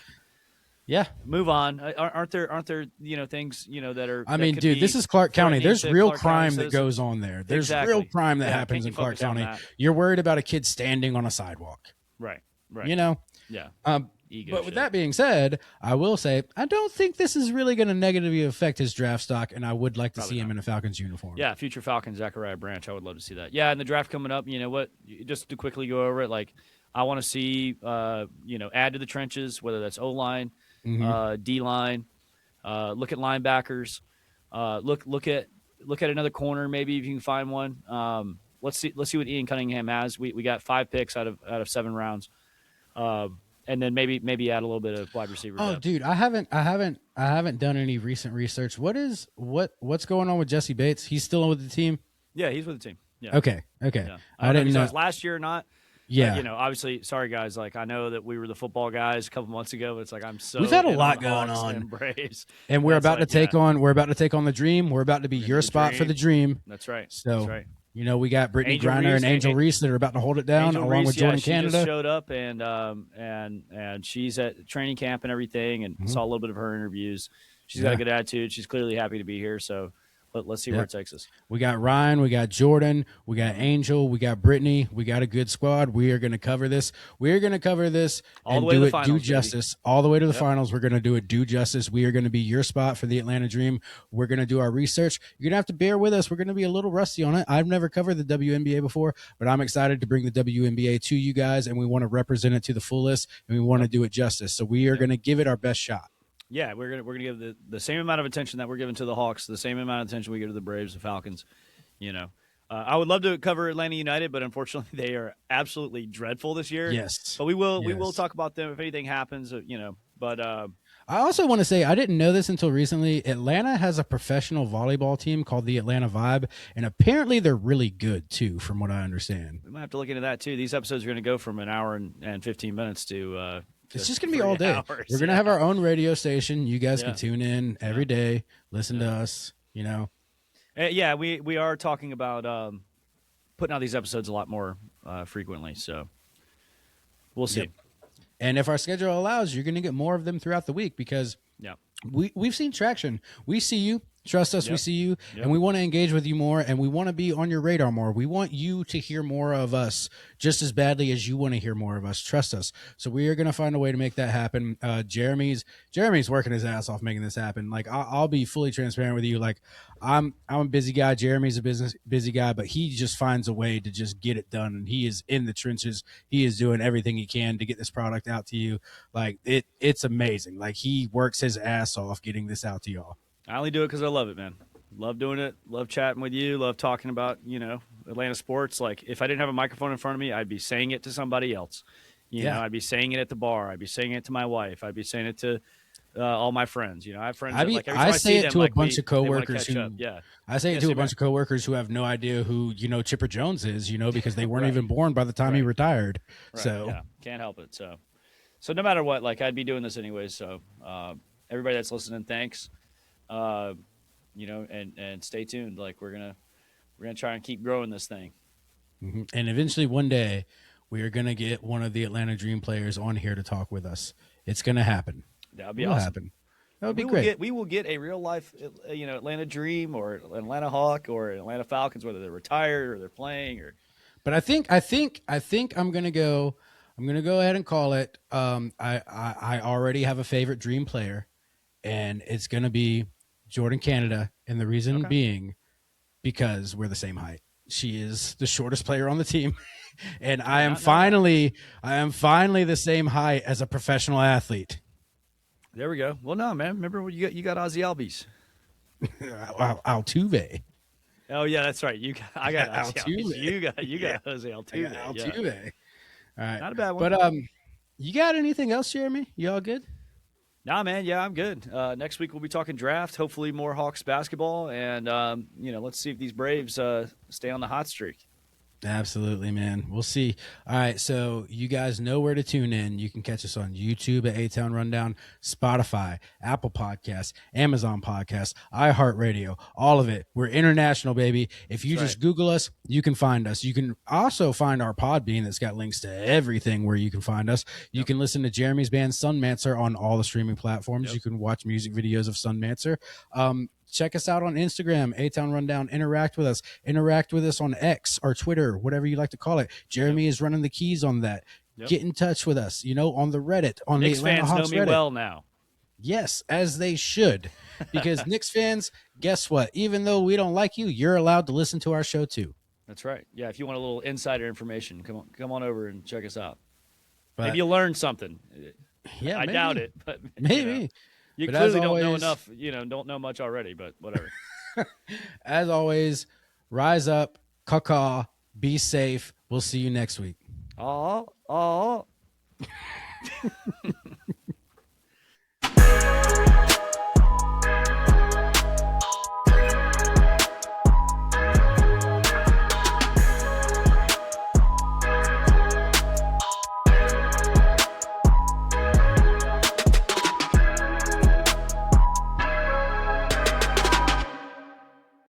yeah, move on. Aren't there things that are? I mean, dude, this is Clark County. There's real crime that goes on there. There's real crime that happens in Clark County. You're worried about a kid standing on a sidewalk, right? Yeah. Ego but with that being said, I will say I don't think this is really going to negatively affect his draft stock, and I would like to see him in a Falcons uniform. Yeah, future Falcons, Zachariah Branch. I would love to see that. Yeah, and the draft coming up. You know what? Just to quickly go over it, like, I want to see, add to the trenches, whether that's O-line, D-line, look at linebackers, look at another corner, maybe if you can find one. Let's see what Ian Cunningham has. We got 5 picks out of 7 rounds, and then maybe add a little bit of wide receiver. Oh, depth. Dude, I haven't done any recent research. What's going on with Jesse Bates? He's still with the team? Yeah, he's with the team. Yeah. Okay. Yeah. I didn't know. It was last year or not. Yeah. But, obviously, sorry guys. Like, I know that we were the football guys a couple months ago, but it's like we've had a lot going on. Embrace. And we're about to take on the Dream. We're about to be your spot for the Dream. That's right. So that's right. We got Brittany Griner and Angel Reese that are about to hold it down, along with Jordan Canada. She just showed up and she's at training camp and everything, and saw a little bit of her interviews. She's got a good attitude. She's clearly happy to be here. So let's see where it takes us. We got Ryan, we got Jordan, we got Angel, we got Brittany. We got a good squad. We are going to cover this. We're going to cover this all and the way do to the it finals, due justice. All the way to the finals. We're going to do it due justice. We are going to be your spot for the Atlanta Dream. We're going to do our research. You're going to have to bear with us. We're going to be a little rusty on it. I've never covered the WNBA before, but I'm excited to bring the WNBA to you guys, and we want to represent it to the fullest, and we want to do it justice. So we are going to give it our best shot. Yeah, we're gonna give the same amount of attention that we're giving to the Hawks, the same amount of attention we give to the Braves, the Falcons. You know, I would love to cover Atlanta United, but unfortunately, they are absolutely dreadful this year. Yes. But we will Yes. talk about them if anything happens. But I also want to say I didn't know this until recently. Atlanta has a professional volleyball team called the Atlanta Vibe, and apparently they're really good too, from what I understand. we might have to look into that too. These episodes are going to go from an hour and 15 minutes to It's just gonna be all 3 day. hours. We're gonna have our own radio station. You guys Yeah. can tune in every day, listen to us. You know, Yeah, we are talking about putting out these episodes a lot more frequently. So we'll see. Yep. And if our schedule allows, you're gonna get more of them throughout the week because Yeah. we've seen traction. We see you. Trust us, we Yep. see you, Yep. and we want to engage with you more, and we want to be on your radar more. We want you to hear more of us just as badly as you want to hear more of us. Trust us. So we are going to find a way to make that happen. Jeremy's working his ass off making this happen. Like I'll be fully transparent with you. Like I'm a busy guy. Jeremy's a busy guy, but he just finds a way to just get it done, and he is in the trenches. He is doing everything he can to get this product out to you. Like it's amazing. Like he works his ass off getting this out to y'all. I only do it because I love it, man. Love doing it. Love chatting with you. Love talking about, Atlanta sports. Like, if I didn't have a microphone in front of me, I'd be saying it to somebody else. You know, I'd be saying it at the bar. I'd be saying it to my wife. I'd be saying it to all my friends. You know, I have friends that, like, every time I I say see it them, to a like, bunch of they wanna coworkers catch who up. Yeah. I say Yeah, it to a same bunch here. of coworkers who have no idea who Chipper Jones is, because they weren't Right. even born by the time he Right. retired. Right. So Yeah, can't help it. So no matter what, like, I'd be doing this anyways. So everybody that's listening, thanks. And stay tuned. Like, we're gonna try and keep growing this thing. and eventually one day we are gonna get one of the Atlanta Dream players on here to talk with us. It's gonna happen. That would be It'll awesome. happen. That would be we great. We will get a real life, Atlanta Dream or Atlanta Hawk or Atlanta Falcons, whether they're retired or they're playing or. But I think I'm gonna go. I'm gonna go ahead and call it. I already have a favorite Dream player, and it's gonna be Jordan Canada, and the reason Okay. being because we're the same height. She is the shortest player on the team, and I am not know finally the same height as a professional athlete. There we go. Well, no, man. Remember when you got Ozzy Albies? Altuve. Oh yeah, that's right. I got Ozzy Altuve. Albies. You got Jose I Altuve. got Yeah. Altuve. All right, Not a bad one. but you got anything else, Jeremy? You all good? Nah, man. Yeah, I'm good. Next week we'll be talking draft. Hopefully more Hawks basketball, and let's see if these Braves stay on the hot streak. Absolutely, man. We'll see. All right, so you guys know where to tune in. You can catch us on YouTube at A-Town Rundown, Spotify, Apple Podcasts, Amazon Podcasts, iHeartRadio, all of it. We're international, baby. If you That's just Google us, you can find us. You can also find our Podbean that's got links to everything where you can find us. You can listen to Jeremy's band Sunmancer on all the streaming platforms. Yep. You can watch music videos of Sunmancer. Check us out on Instagram, A-Town Rundown. Interact with us on X or Twitter, whatever you like to call it. Jeremy is running the keys on that. Yep. Get in touch with us, on the Reddit, on Knicks the Atlanta fans know Hawks me Reddit. well now. Yes, as they should. Because Knicks fans, guess what? Even though we don't like you, you're allowed to listen to our show too. That's right. Yeah, if you want a little insider information, come on over and check us out. But, Maybe you'll learn something. yeah, I maybe. doubt it, but Maybe. You But as clearly don't know always- enough. Don't know much already, but whatever. As always, rise up, caw, be safe. We'll see you next week. Oh.